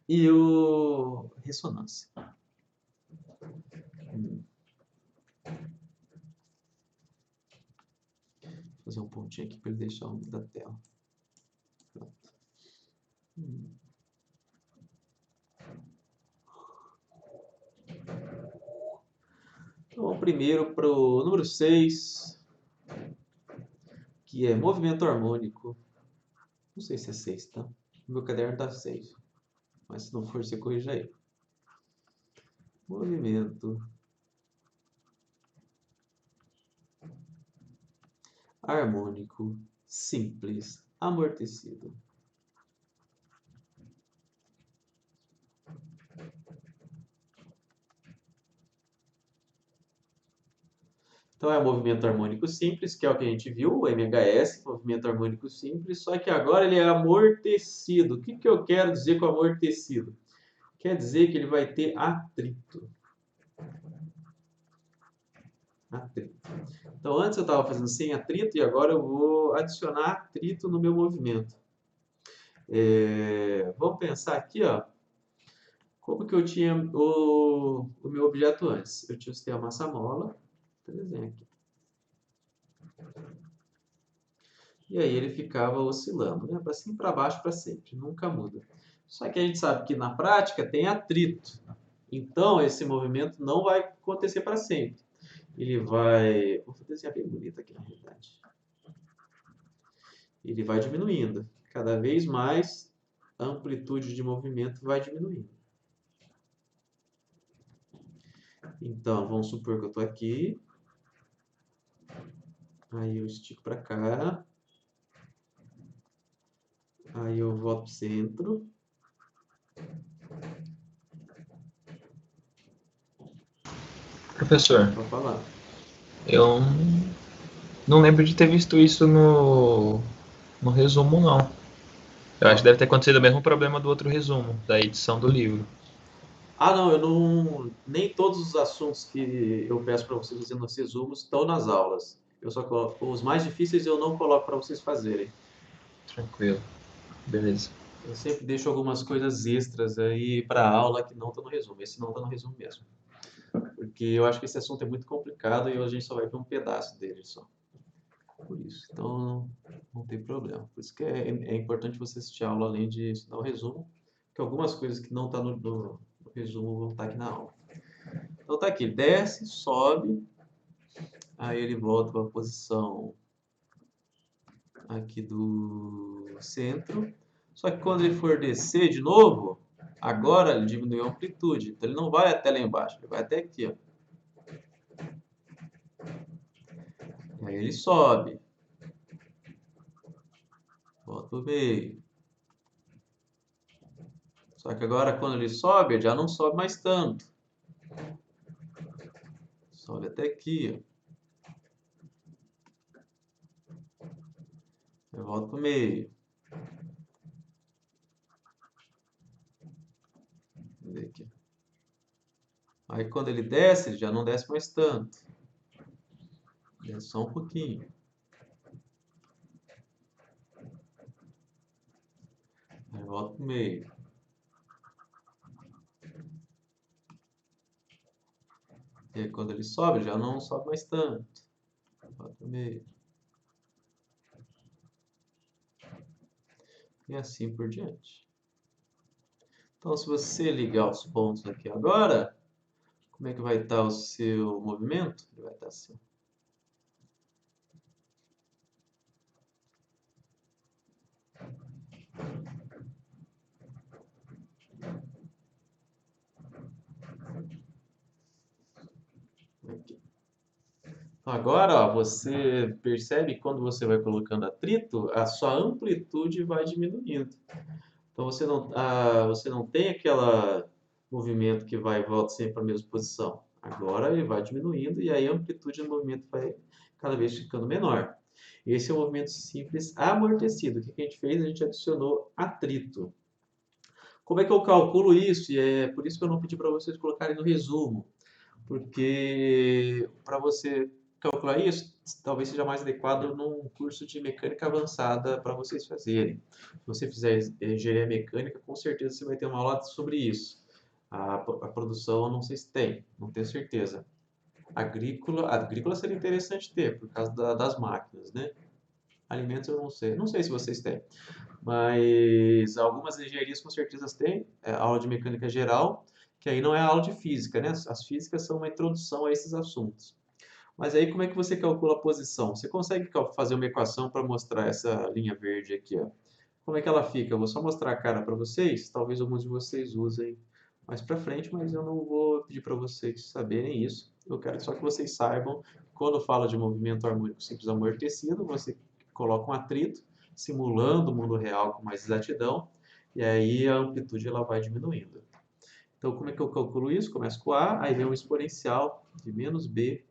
Speaker 1: e o ressonância. Vou fazer um pontinho aqui para ele deixar o nome da tela. Pronto. Então, vamos primeiro para o número 6, que é movimento harmônico. Não sei se é 6, tá? No meu caderno está 6. Mas se não for, você corrija aí. Movimento harmônico simples amortecido. Então é o movimento harmônico simples, que é o que a gente viu, o MHS, movimento harmônico simples, só que agora ele é amortecido. O que eu quero dizer com amortecido? Quer dizer que ele vai ter atrito. Atrito. Então antes eu estava fazendo sem atrito e agora eu vou adicionar atrito no meu movimento. Vamos pensar aqui, ó, Como que eu tinha o meu objeto antes? Eu tinha o sistema massa-mola, desenho aqui. E aí ele ficava oscilando, né? Para cima e para baixo para sempre, nunca muda. Só que a gente sabe que na prática tem atrito. Então esse movimento não vai acontecer para sempre. Ele vai... Vou desenhar bem bonito aqui na realidade. Ele vai diminuindo. Cada vez mais a amplitude de movimento vai diminuindo. Então, vamos supor que eu estou aqui. Aí eu estico para cá. Aí eu volto para o centro.
Speaker 2: Professor,
Speaker 1: Para falar.
Speaker 2: eu não lembro de ter visto isso no resumo, não. Eu acho que
Speaker 1: Ó.
Speaker 2: deve ter acontecido o mesmo problema do outro resumo, da edição do livro.
Speaker 1: Ah, não, eu não. Nem todos os assuntos que eu peço para vocês fazerem nos resumos estão nas aulas. Eu só coloco, os mais difíceis eu não coloco para vocês fazerem.
Speaker 2: Tranquilo. Beleza.
Speaker 1: Eu sempre deixo algumas coisas extras aí para a aula que não estão no resumo. Esse não está no resumo mesmo. Porque eu acho que esse assunto é muito complicado e hoje a gente só vai ver um pedaço dele só. Por isso. Então não tem problema. Por isso que é importante você assistir a aula além de estudar o resumo, que algumas coisas que não estão no resumo vão estar aqui na aula. Então tá aqui, desce, sobe, aí ele volta para a posição aqui do centro. Só que quando ele for descer de novo, agora ele diminuiu a amplitude. Então ele não vai até lá embaixo, ele vai até aqui, ó. Aí ele sobe, volta pro meio. Só que agora quando ele sobe, ele já não sobe mais tanto. Sobe até aqui, ó. Aí volta pro meio. Vamos ver aqui. Aí quando ele desce, ele já não desce mais tanto. Desce só um pouquinho. Aí volta pro meio. E aí quando ele sobe, já não sobe mais tanto. Volta pro meio. E assim por diante. Então, se você ligar os pontos aqui agora, como é que vai estar o seu movimento? Ele vai estar assim. Aqui. Agora, ó, você percebe que quando você vai colocando atrito, a sua amplitude vai diminuindo. Então você não tem aquele movimento que vai e volta sempre para a mesma posição. Agora ele vai diminuindo e aí a amplitude do movimento vai cada vez ficando menor. Esse é o movimento simples amortecido. O que a gente fez? A gente adicionou atrito. Como é que eu calculo isso? E é por isso que eu não pedi para vocês colocarem no resumo, porque para você calcular isso, talvez seja mais adequado num curso de mecânica avançada para vocês fazerem. Se você fizer engenharia mecânica, com certeza você vai ter uma aula sobre isso. A produção, não sei se tem, não tenho certeza. Agrícola seria interessante ter, por causa das máquinas, né? Alimentos eu não sei se vocês têm. Mas algumas engenharias com certeza têm aula de mecânica geral, que aí não é aula de física, né? As físicas são uma introdução a esses assuntos. Mas aí como é que você calcula a posição? Você consegue fazer uma equação para mostrar essa linha verde aqui, ó. Como é que ela fica? Eu vou só mostrar a cara para vocês, talvez alguns de vocês usem mais para frente, mas eu não vou pedir para vocês saberem isso. Eu quero só que vocês saibam, quando fala de movimento harmônico simples amortecido, você coloca um atrito, simulando o mundo real com mais exatidão, e aí a amplitude ela vai diminuindo. Então, como é que eu calculo isso? Começo com A, aí vem um exponencial de menos B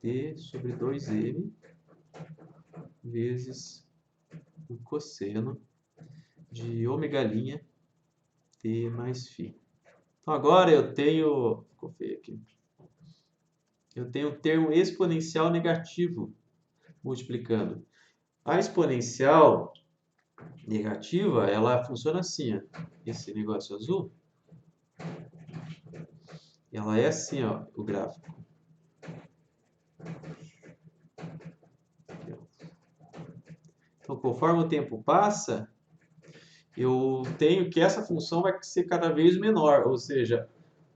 Speaker 1: T sobre 2M vezes o cosseno de ômega' T mais φ. Então, agora eu tenho... Ficou feio aqui. Eu tenho um termo exponencial negativo multiplicando. A exponencial negativa, ela funciona assim, ó. Esse negócio azul, Ela é assim, ó, o gráfico. Aqui, ó. Então, conforme o tempo passa, eu tenho que essa função vai ser cada vez menor, ou seja,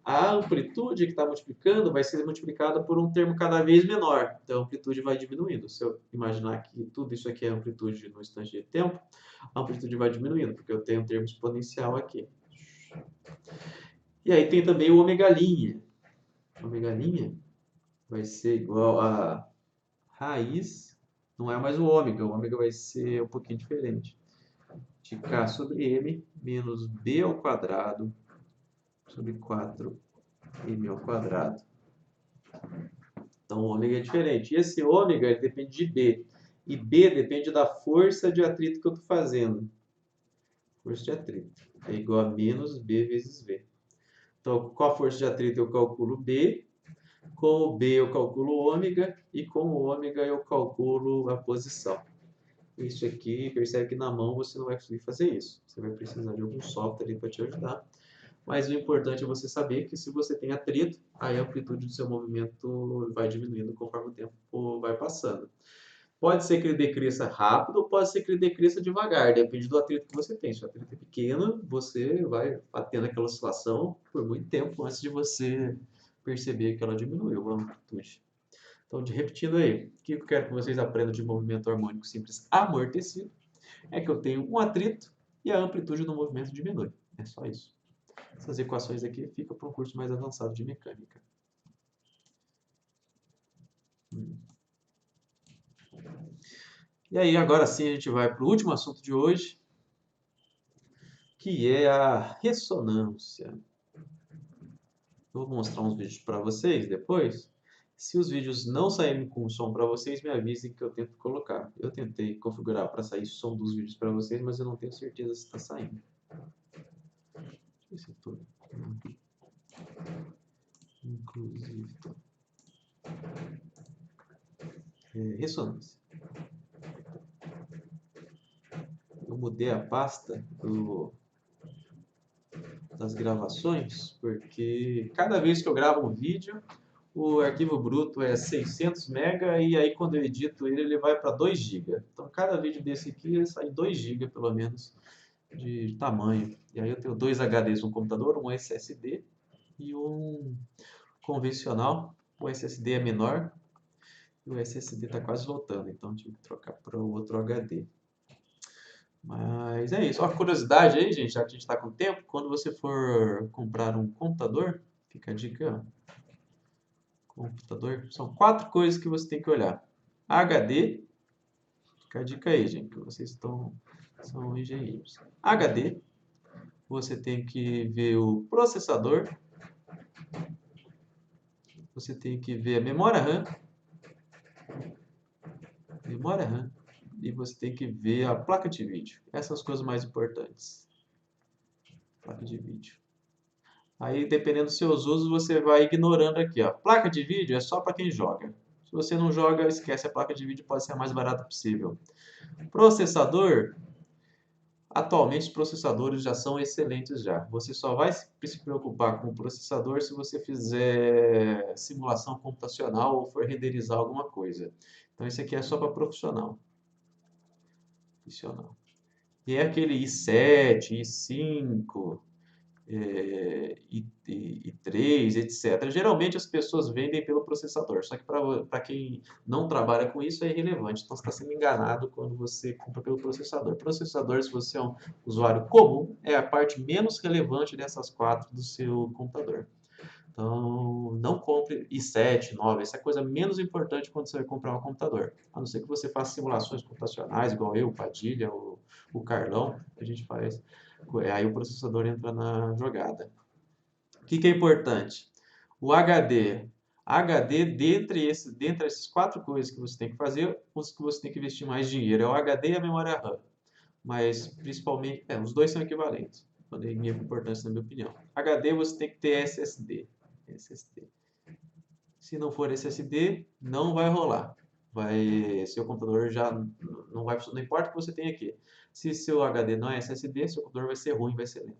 Speaker 1: a amplitude que está multiplicando vai ser multiplicada por um termo cada vez menor. Então, a amplitude vai diminuindo. Se eu imaginar que tudo isso aqui é amplitude no instante de tempo, a amplitude vai diminuindo, porque eu tenho um termo exponencial aqui. E aí tem também o ômega linha. Ômega linha vai ser igual a raiz, não é mais o ômega vai ser um pouquinho diferente. De k sobre m menos b ao quadrado sobre 4m ao quadrado. Então, o ômega é diferente. E esse ômega ele depende de B. E B depende da força de atrito que eu estou fazendo. Força de atrito é igual a menos B vezes V. Então, com a força de atrito eu calculo B. Com o B eu calculo o ômega. E com o ômega eu calculo a posição. Isso aqui, percebe que na mão você não vai conseguir fazer isso. Você vai precisar de algum software para te ajudar. Mas o importante é você saber que se você tem atrito, aí a amplitude do seu movimento vai diminuindo conforme o tempo vai passando. Pode ser que ele decresça rápido ou pode ser que ele decresça devagar, depende do atrito que você tem. Se o atrito é pequeno, você vai tendo aquela oscilação por muito tempo antes de você perceber que ela diminuiu a amplitude. Então, repetindo aí, o que eu quero que vocês aprendam de movimento harmônico simples amortecido é que eu tenho um atrito e a amplitude do movimento diminui. É só isso. Essas equações aqui ficam para um curso mais avançado de mecânica. E aí, agora sim, a gente vai para o último assunto de hoje, que é a ressonância. Eu vou mostrar uns vídeos para vocês depois. Se os vídeos não saírem com som para vocês, me avisem que eu tento colocar. Eu tentei configurar para sair som dos vídeos para vocês, mas eu não tenho certeza se está saindo. Deixa eu ver se eu tô... Inclusive, ressonância. Eu mudei a pasta das gravações, porque cada vez que eu gravo um vídeo, o arquivo bruto é 600 MB e aí quando eu edito ele, ele vai para 2 GB. Então cada vídeo desse aqui sai 2 GB pelo menos de tamanho. E aí eu tenho 2 HDs no computador, um SSD e um convencional. O SSD é menor e o SSD está quase voltando, então tive que trocar para o outro HD. Mas é isso. Uma curiosidade aí, gente, já que a gente está com tempo, quando você for comprar um computador, fica a dica, ó. Computador, são 4 coisas que você tem que olhar. HD, fica a dica aí, gente, que vocês são engenheiros. HD, você tem que ver o processador, você tem que ver a memória RAM, e você tem que ver a placa de vídeo. Essas são as coisas mais importantes. Placa de vídeo. Aí, dependendo dos seus usos, você vai ignorando aqui, ó. Placa de vídeo é só para quem joga. Se você não joga, esquece, a placa de vídeo pode ser a mais barata possível. Processador, atualmente os processadores já são excelentes já. Você só vai se preocupar com o processador se você fizer simulação computacional ou for renderizar alguma coisa. Então, esse aqui é só para profissional. E é aquele i7, i5, i3, etc. Geralmente as pessoas vendem pelo processador, só que para quem não trabalha com isso é irrelevante. Então você está sendo enganado quando você compra pelo processador. Processador, se você é um usuário comum, é a parte menos relevante dessas 4 do seu computador. Então, não compre i7, 9, essa é a coisa menos importante quando você vai comprar um computador. A não ser que você faça simulações computacionais, igual eu, o Padilha, o Carlão, a gente faz. Aí o processador entra na jogada. O que é importante? O HD. HD, dentre essas 4 coisas que você tem que fazer, os que você tem que investir mais dinheiro é o HD e a memória RAM. Mas, principalmente, os dois são equivalentes. Falei minha importância, na minha opinião. HD você tem que ter SSD. Se não for SSD, não vai rolar. Seu computador já não importa o que você tem aqui. Se seu HD não é SSD, seu computador vai ser ruim, vai ser lento.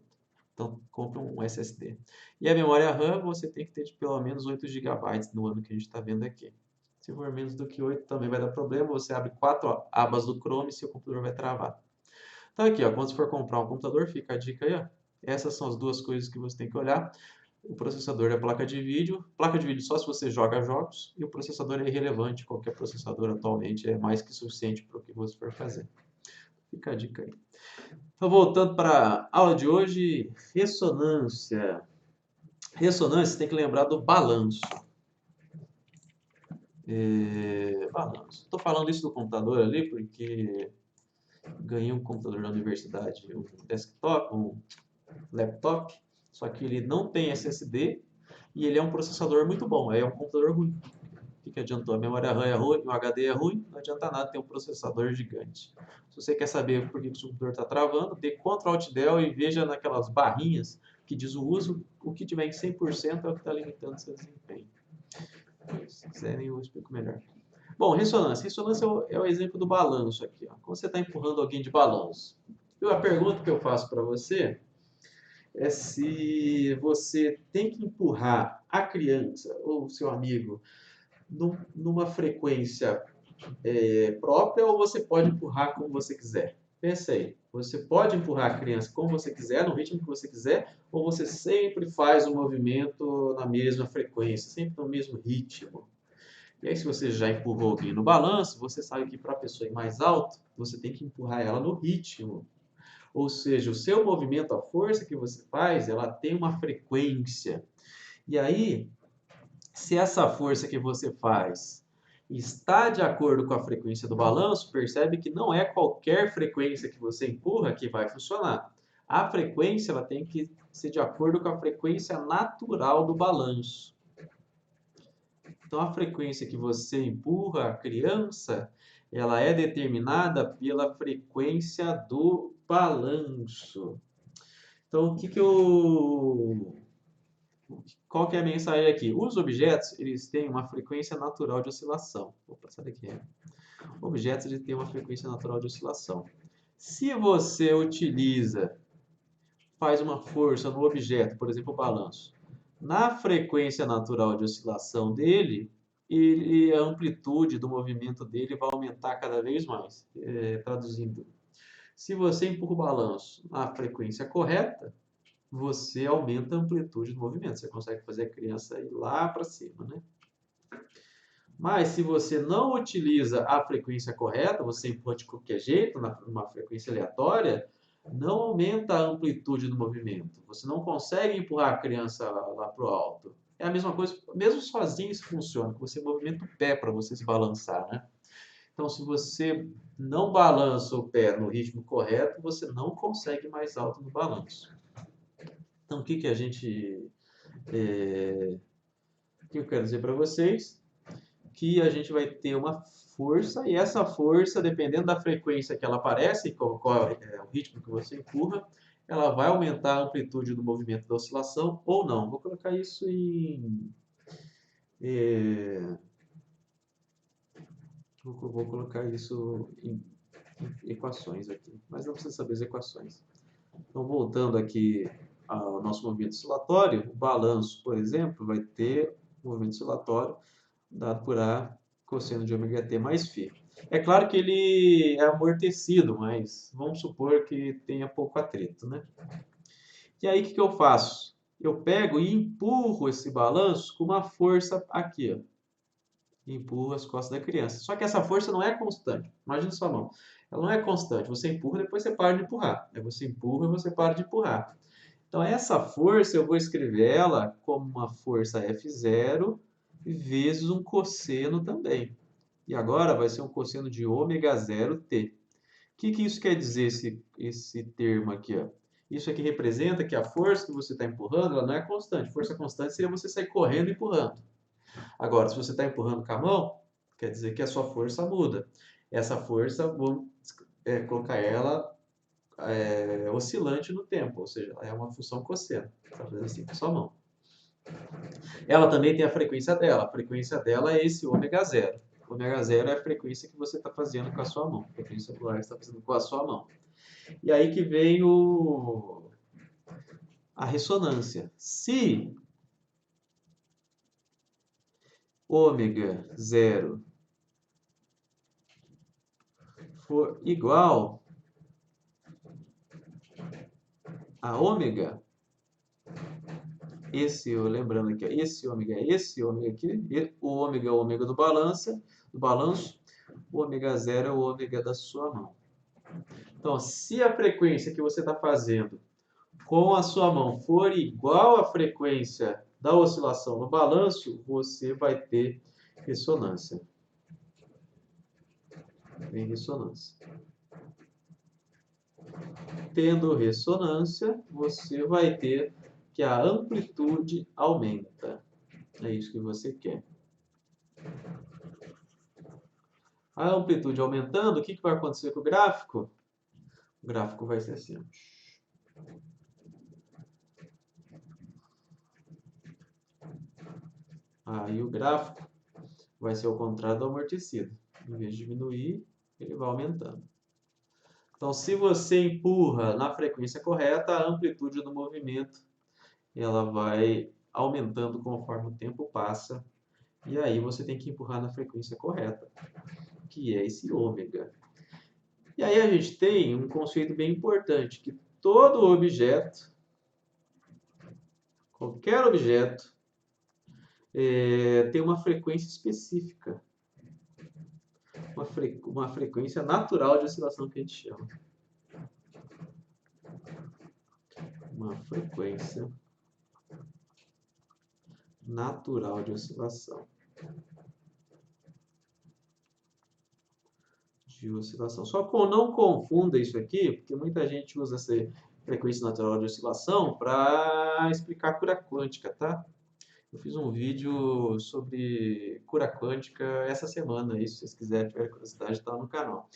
Speaker 1: Então, compre um SSD. E a memória RAM você tem que ter de pelo menos 8 GB no ano que a gente está vendo aqui. Se for menos do que 8 também vai dar problema, você abre 4 abas do Chrome e seu computador vai travar. Então aqui, ó, quando você for comprar um computador, fica a dica aí, ó. Essas são as duas coisas que você tem que olhar. O processador e a placa de vídeo. Placa de vídeo só se você joga jogos. E o processador é irrelevante. Qualquer processador atualmente é mais que suficiente para o que você for fazer. Fica a dica aí. Então, voltando para a aula de hoje, ressonância. Ressonância, você tem que lembrar do balanço. Balanço. Estou falando isso do computador ali porque ganhei um computador na universidade, um desktop, um laptop, só que ele não tem SSD e ele é um processador muito bom, é um computador ruim. O que adiantou? A memória RAM é ruim, o HD é ruim, não adianta nada ter um processador gigante. Se você quer saber por que o seu computador está travando, dê Ctrl Alt Del e veja naquelas barrinhas que diz o uso, o que tiver em 100% é o que está limitando seu desempenho. Se quiserem eu explico melhor. Bom, ressonância. Ressonância é o exemplo do balanço aqui. Ó. Quando você está empurrando alguém de balanço. A pergunta que eu faço para você é se você tem que empurrar a criança ou seu amigo numa frequência própria ou você pode empurrar como você quiser. Pensa aí, você pode empurrar a criança como você quiser, no ritmo que você quiser, ou você sempre faz o movimento na mesma frequência, sempre no mesmo ritmo. E aí, se você já empurrou alguém no balanço, você sabe que para a pessoa ir mais alto, você tem que empurrar ela no ritmo. Ou seja, o seu movimento, a força que você faz, ela tem uma frequência. E aí, se essa força que você faz está de acordo com a frequência do balanço, percebe que não é qualquer frequência que você empurra que vai funcionar. A frequência ela tem que ser de acordo com a frequência natural do balanço. Então, a frequência que você empurra a criança, ela é determinada pela frequência do balanço. Então, qual que é a mensagem aqui? Os objetos, eles têm uma frequência natural de oscilação. Opa, sai daqui. Objetos, eles têm uma frequência natural de oscilação. Se você faz uma força no objeto, por exemplo, o balanço, na frequência natural de oscilação dele, a amplitude do movimento dele vai aumentar cada vez mais. Traduzindo, se você empurra o balanço na frequência correta, você aumenta a amplitude do movimento. Você consegue fazer a criança ir lá para cima, né? Mas se você não utiliza a frequência correta, você empurra de qualquer jeito, numa frequência aleatória, não aumenta a amplitude do movimento. Você não consegue empurrar a criança lá para o alto. É a mesma coisa, mesmo sozinho isso funciona, que você movimenta o pé para você se balançar, né? Então, se você não balança o pé no ritmo correto, você não consegue ir mais alto no balanço. Então, o que eu quero dizer para vocês? Que a gente vai ter uma força, e essa força, dependendo da frequência que ela aparece, qual é o ritmo que você empurra, ela vai aumentar a amplitude do movimento da oscilação ou não. Vou colocar isso vou colocar isso em equações aqui, mas não precisa saber as equações. Então, voltando aqui ao nosso movimento oscilatório, o balanço, por exemplo, vai ter movimento oscilatório dado por A cosseno de ômega t mais φ. É claro que ele é amortecido, mas vamos supor que tenha pouco atrito, né? E aí, o que eu faço? Eu pego e empurro esse balanço com uma força aqui, ó. Empurro as costas da criança. Só que essa força não é constante. Imagina sua mão. Ela não é constante. Você empurra, depois você para de empurrar. Aí você empurra e você para de empurrar. Então, essa força, eu vou escrever ela como uma força F0 vezes um cosseno também. E agora vai ser um cosseno de ômega 0t. O que isso quer dizer, esse termo aqui? Ó? Isso aqui representa que a força que você está empurrando ela não é constante. Força constante seria você sair correndo e empurrando. Agora, se você está empurrando com a mão, quer dizer que a sua força muda. Essa força, vamos colocar ela oscilante no tempo, ou seja, ela é uma função cosseno. Você está fazendo assim com a sua mão. Ela também tem a frequência dela. A frequência dela é esse ômega 0. O ômega 0 é a frequência que você está fazendo com a sua mão. A frequência angular que você está fazendo com a sua mão. E aí que vem a ressonância. Se ômega 0 for igual a ômega, lembrando aqui, esse ômega aqui, o ômega é o ômega do balanço, o ômega 0 é o ômega da sua mão. Então, se a frequência que você está fazendo com a sua mão for igual à frequência da oscilação no balanço, você vai ter ressonância. Tem ressonância. Tendo ressonância, você vai ter que a amplitude aumenta. É isso que você quer. A amplitude aumentando, o que vai acontecer com o gráfico? O gráfico vai ser assim. Aí o gráfico vai ser ao contrário do amortecido. Em vez de diminuir, ele vai aumentando. Então, se você empurra na frequência correta, a amplitude do movimento ela vai aumentando conforme o tempo passa. E aí você tem que empurrar na frequência correta, que é esse ômega. E aí a gente tem um conceito bem importante, que todo objeto, qualquer objeto, tem uma frequência específica. Uma frequência natural de oscilação que a gente chama. Uma frequência natural de oscilação. Só que não confunda isso aqui, porque muita gente usa essa frequência natural de oscilação para explicar cura quântica, tá? Eu fiz um vídeo sobre cura quântica essa semana, aí, se vocês quiserem, tiver curiosidade, está no canal.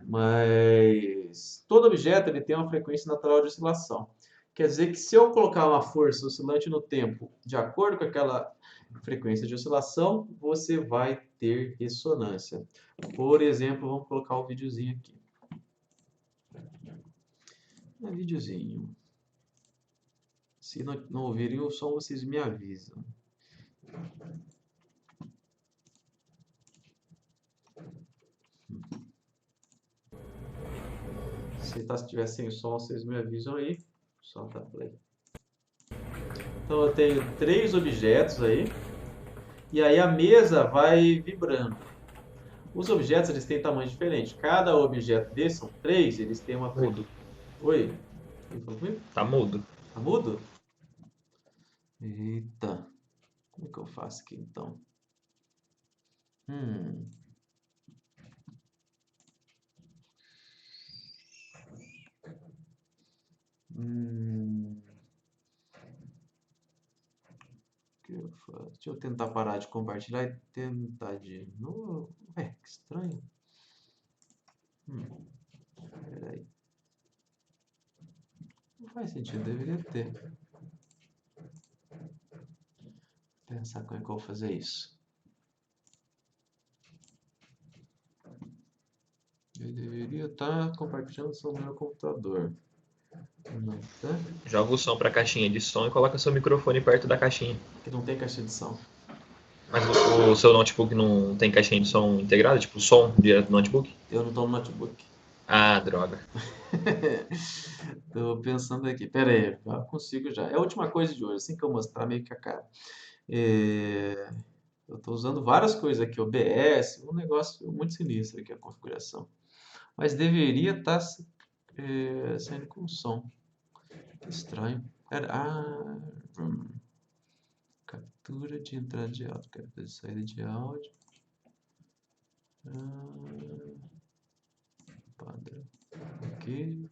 Speaker 1: Mas todo objeto ele tem uma frequência natural de oscilação. Quer dizer que se eu colocar uma força oscilante no tempo de acordo com aquela frequência de oscilação, você vai ter ressonância. Por exemplo, vamos colocar um videozinho aqui. Um videozinho. Se não ouvirem o som, vocês me avisam. Se estiver sem som, vocês me avisam aí. Solta play. Então eu tenho 3 objetos aí. E aí a mesa vai vibrando. Os objetos eles têm tamanho diferente. Cada objeto desses, são 3, eles têm uma...
Speaker 2: Mudo.
Speaker 1: Oi? Quem falou comigo?
Speaker 2: Tá mudo.
Speaker 1: Tá mudo? Eita. Como é que eu faço aqui então? Deixa eu tentar parar de compartilhar e tentar de novo. Ué, que estranho. Peraí. Não faz sentido, deveria ter. Vou pensar como é que eu vou fazer isso. Eu deveria estar compartilhando só no meu computador. Não tá?
Speaker 2: Joga o som pra caixinha de som e coloca seu microfone perto da caixinha.
Speaker 1: Porque não tem caixa de som.
Speaker 2: Mas o seu notebook não tem caixinha de som integrada? Tipo, som direto do notebook?
Speaker 1: Eu não estou no notebook.
Speaker 2: Ah, droga.
Speaker 1: Tô pensando aqui. Pera aí, eu consigo já. É a última coisa de hoje, assim que eu mostrar meio que acaba. Eu estou usando várias coisas aqui, OBS, um negócio muito sinistro aqui a configuração. Mas deveria estar saindo com som. Que estranho. Captura de entrada de áudio. Quero fazer saída de áudio. Padrão. Aqui.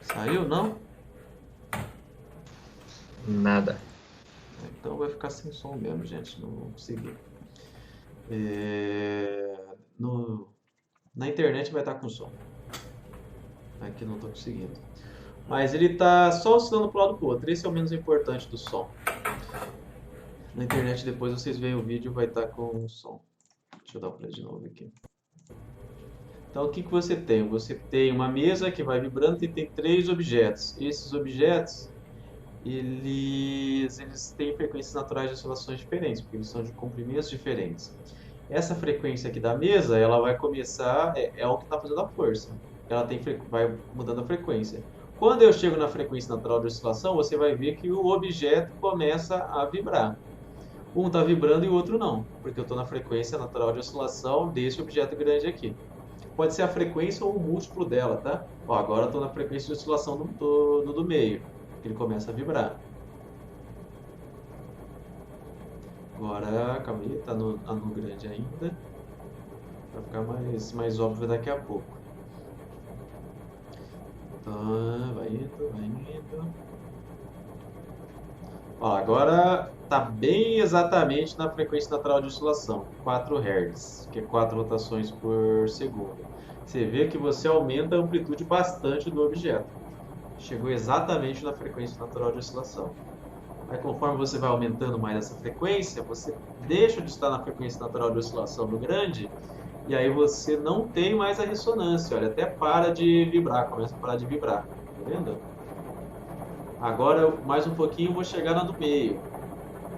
Speaker 1: Saiu, não?
Speaker 2: Nada.
Speaker 1: Então vai ficar sem som mesmo, gente. Não vou conseguir. Na internet vai estar com som. Aqui não estou conseguindo. Mas ele está só oscilando para o lado do outro. Esse é o menos importante do som. Na internet depois vocês veem o vídeo, vai estar com som. Deixa eu dar um play de novo aqui. Então, o que que você tem? Você tem uma mesa que vai vibrando e tem 3 objetos. Esses objetos, eles têm frequências naturais de oscilações diferentes, porque eles são de comprimentos diferentes. Essa frequência aqui da mesa, ela vai começar, é o que está fazendo a força. Ela vai mudando a frequência. Quando eu chego na frequência natural de oscilação, você vai ver que o objeto começa a vibrar. Um está vibrando e o outro não, porque eu estou na frequência natural de oscilação desse objeto grande aqui. Pode ser a frequência ou o múltiplo dela, tá? Ó, agora eu estou na frequência de oscilação do meio, que ele começa a vibrar. Agora, calma aí, tá no grande ainda. Vai ficar mais óbvio daqui a pouco. Então, vai indo, vai indo. Ó, agora tá bem exatamente na frequência natural de oscilação, 4 Hz, que é 4 rotações por segundo. Você vê que você aumenta a amplitude bastante do objeto. Chegou exatamente na frequência natural de oscilação. Aí, conforme você vai aumentando mais essa frequência, você deixa de estar na frequência natural de oscilação do grande, e aí você não tem mais a ressonância. Olha, até para de vibrar, começa a parar de vibrar. Tá vendo? Agora, mais um pouquinho, vou chegar na do meio,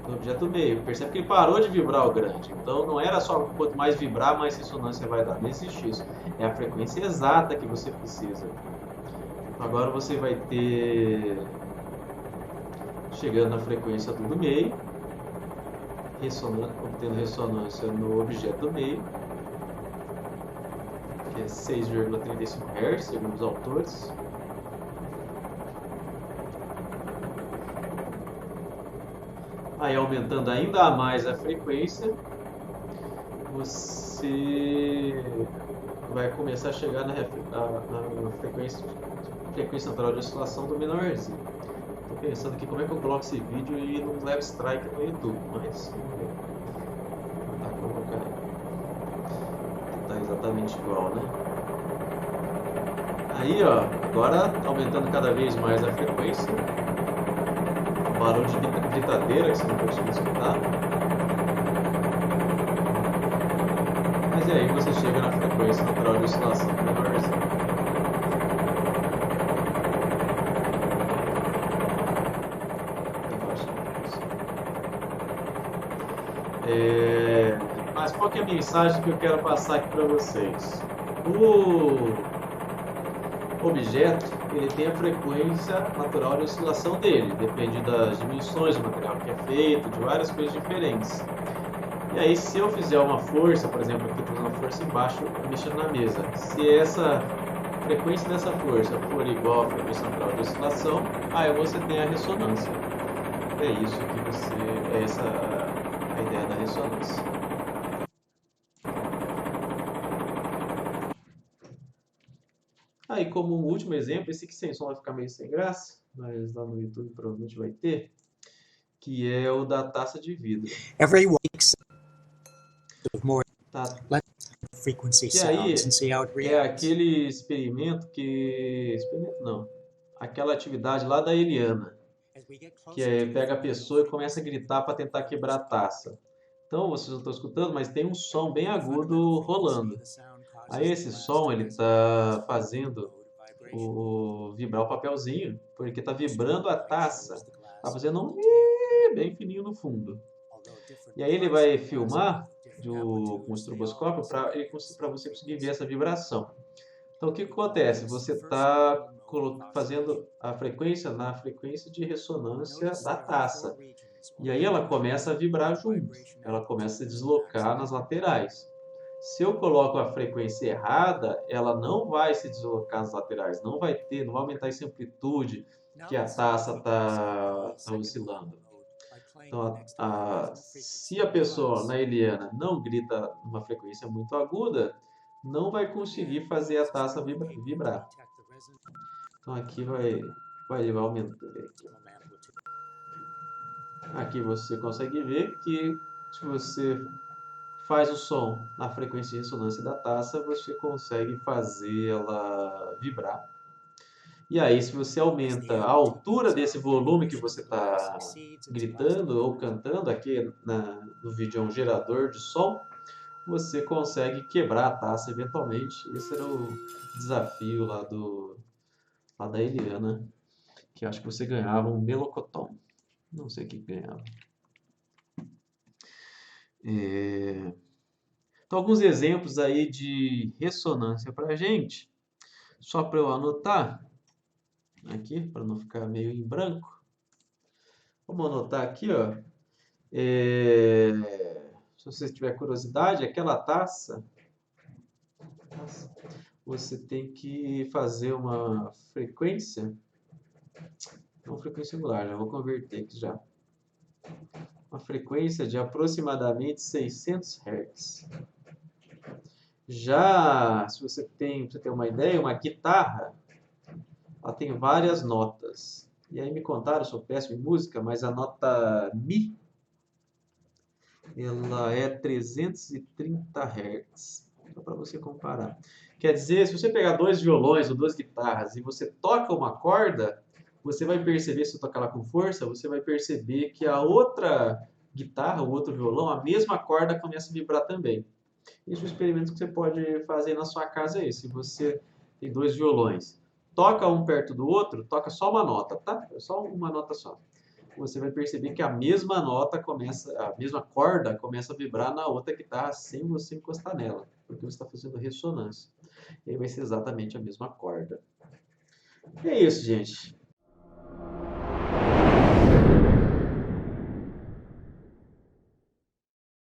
Speaker 1: no objeto meio. Percebe que ele parou de vibrar o grande. Então, não era só quanto mais vibrar, mais ressonância vai dar. Não existe isso. É a frequência exata que você precisa. Agora você vai ter, chegando na frequência do meio, obtendo ressonância no objeto do meio, que é 6,35 Hz, segundo os autores. Aí, aumentando ainda mais a frequência, você vai começar a chegar na frequência natural de oscilação do menorzinho. Estou pensando aqui como é que eu coloco esse vídeo e não levo strike no YouTube, mas dá pra colocar. Tá exatamente igual, né? Aí, ó, agora aumentando cada vez mais a frequência. Barulho de britadeira que você não consegue escutar. Mas e aí você chega na frequência natural de oscilação menorzinha. Mas qual que é a mensagem que eu quero passar aqui para vocês? O objeto, ele tem a frequência natural de oscilação dele, depende das dimensões do material que é feito, de várias coisas diferentes. E aí, se eu fizer uma força, por exemplo, aqui estou uma força embaixo, mexendo na mesa, se essa frequência dessa força for igual à frequência natural de oscilação, aí você tem a ressonância. É isso que essa a ideia da ressonância. Aí, como um último exemplo, esse aqui sem som vai ficar meio sem graça, mas lá no YouTube provavelmente vai ter, que é o da taça de vidro.
Speaker 3: Every week, more
Speaker 1: Tá.
Speaker 3: frequency
Speaker 1: Que aí
Speaker 3: sounds and see how it
Speaker 1: é
Speaker 3: reacts.
Speaker 1: aquele experimento que... Experimento não. Aquela atividade lá da Eliana, que é pega a pessoa e começa a gritar para tentar quebrar a taça. Então, vocês não estão escutando, mas tem um som bem agudo rolando. Aí esse som, ele está fazendo vibrar o papelzinho, porque está vibrando a taça. Está fazendo um bem fininho no fundo. E aí ele vai filmar com o estroboscópio para você conseguir ver essa vibração. Então, o que acontece? Você está fazendo a frequência na frequência de ressonância da taça. E aí ela começa a vibrar junto. Ela começa a se deslocar nas laterais. Se eu coloco a frequência errada, ela não vai se deslocar nas laterais. Não vai aumentar essa amplitude que a taça está oscilando. Então, se a pessoa na Eliana não grita uma frequência muito aguda, não vai conseguir fazer a taça vibrar. Então aqui vai aumentando. Aqui você consegue ver que se você faz o som na frequência de ressonância da taça, você consegue fazer ela vibrar. E aí, se você aumenta a altura desse volume que você está gritando ou cantando, aqui no vídeo é um gerador de som, você consegue quebrar a taça eventualmente. Esse era o desafio lá da Eliana, que acho que você ganhava um melocotão. Não sei o que ganhava. Então, alguns exemplos aí de ressonância para a gente, só para eu anotar aqui, para não ficar meio em branco. Vamos anotar aqui, ó. Se você tiver curiosidade, aquela taça, você tem que fazer uma frequência, não frequência angular, já vou converter aqui já. Uma frequência de aproximadamente 600 Hz. Já, se você tem, pra você ter uma ideia, uma guitarra, ela tem várias notas. E aí me contaram, eu sou péssimo em música, mas a nota Mi, ela é 330 Hz. Só para você comparar. Quer dizer, se você pegar dois violões ou duas guitarras e você toca uma corda, você vai perceber, se você tocar ela com força, você vai perceber que a outra guitarra, o outro violão, a mesma corda começa a vibrar também. Esse é um experimento que você pode fazer na sua casa aí. Se você tem dois violões, toca um perto do outro, toca só uma nota, tá? É só uma nota só. Você vai perceber que a mesma nota começa, a mesma corda começa a vibrar na outra guitarra sem você encostar nela, porque você está fazendo ressonância. E aí vai ser exatamente a mesma corda. E é isso, gente.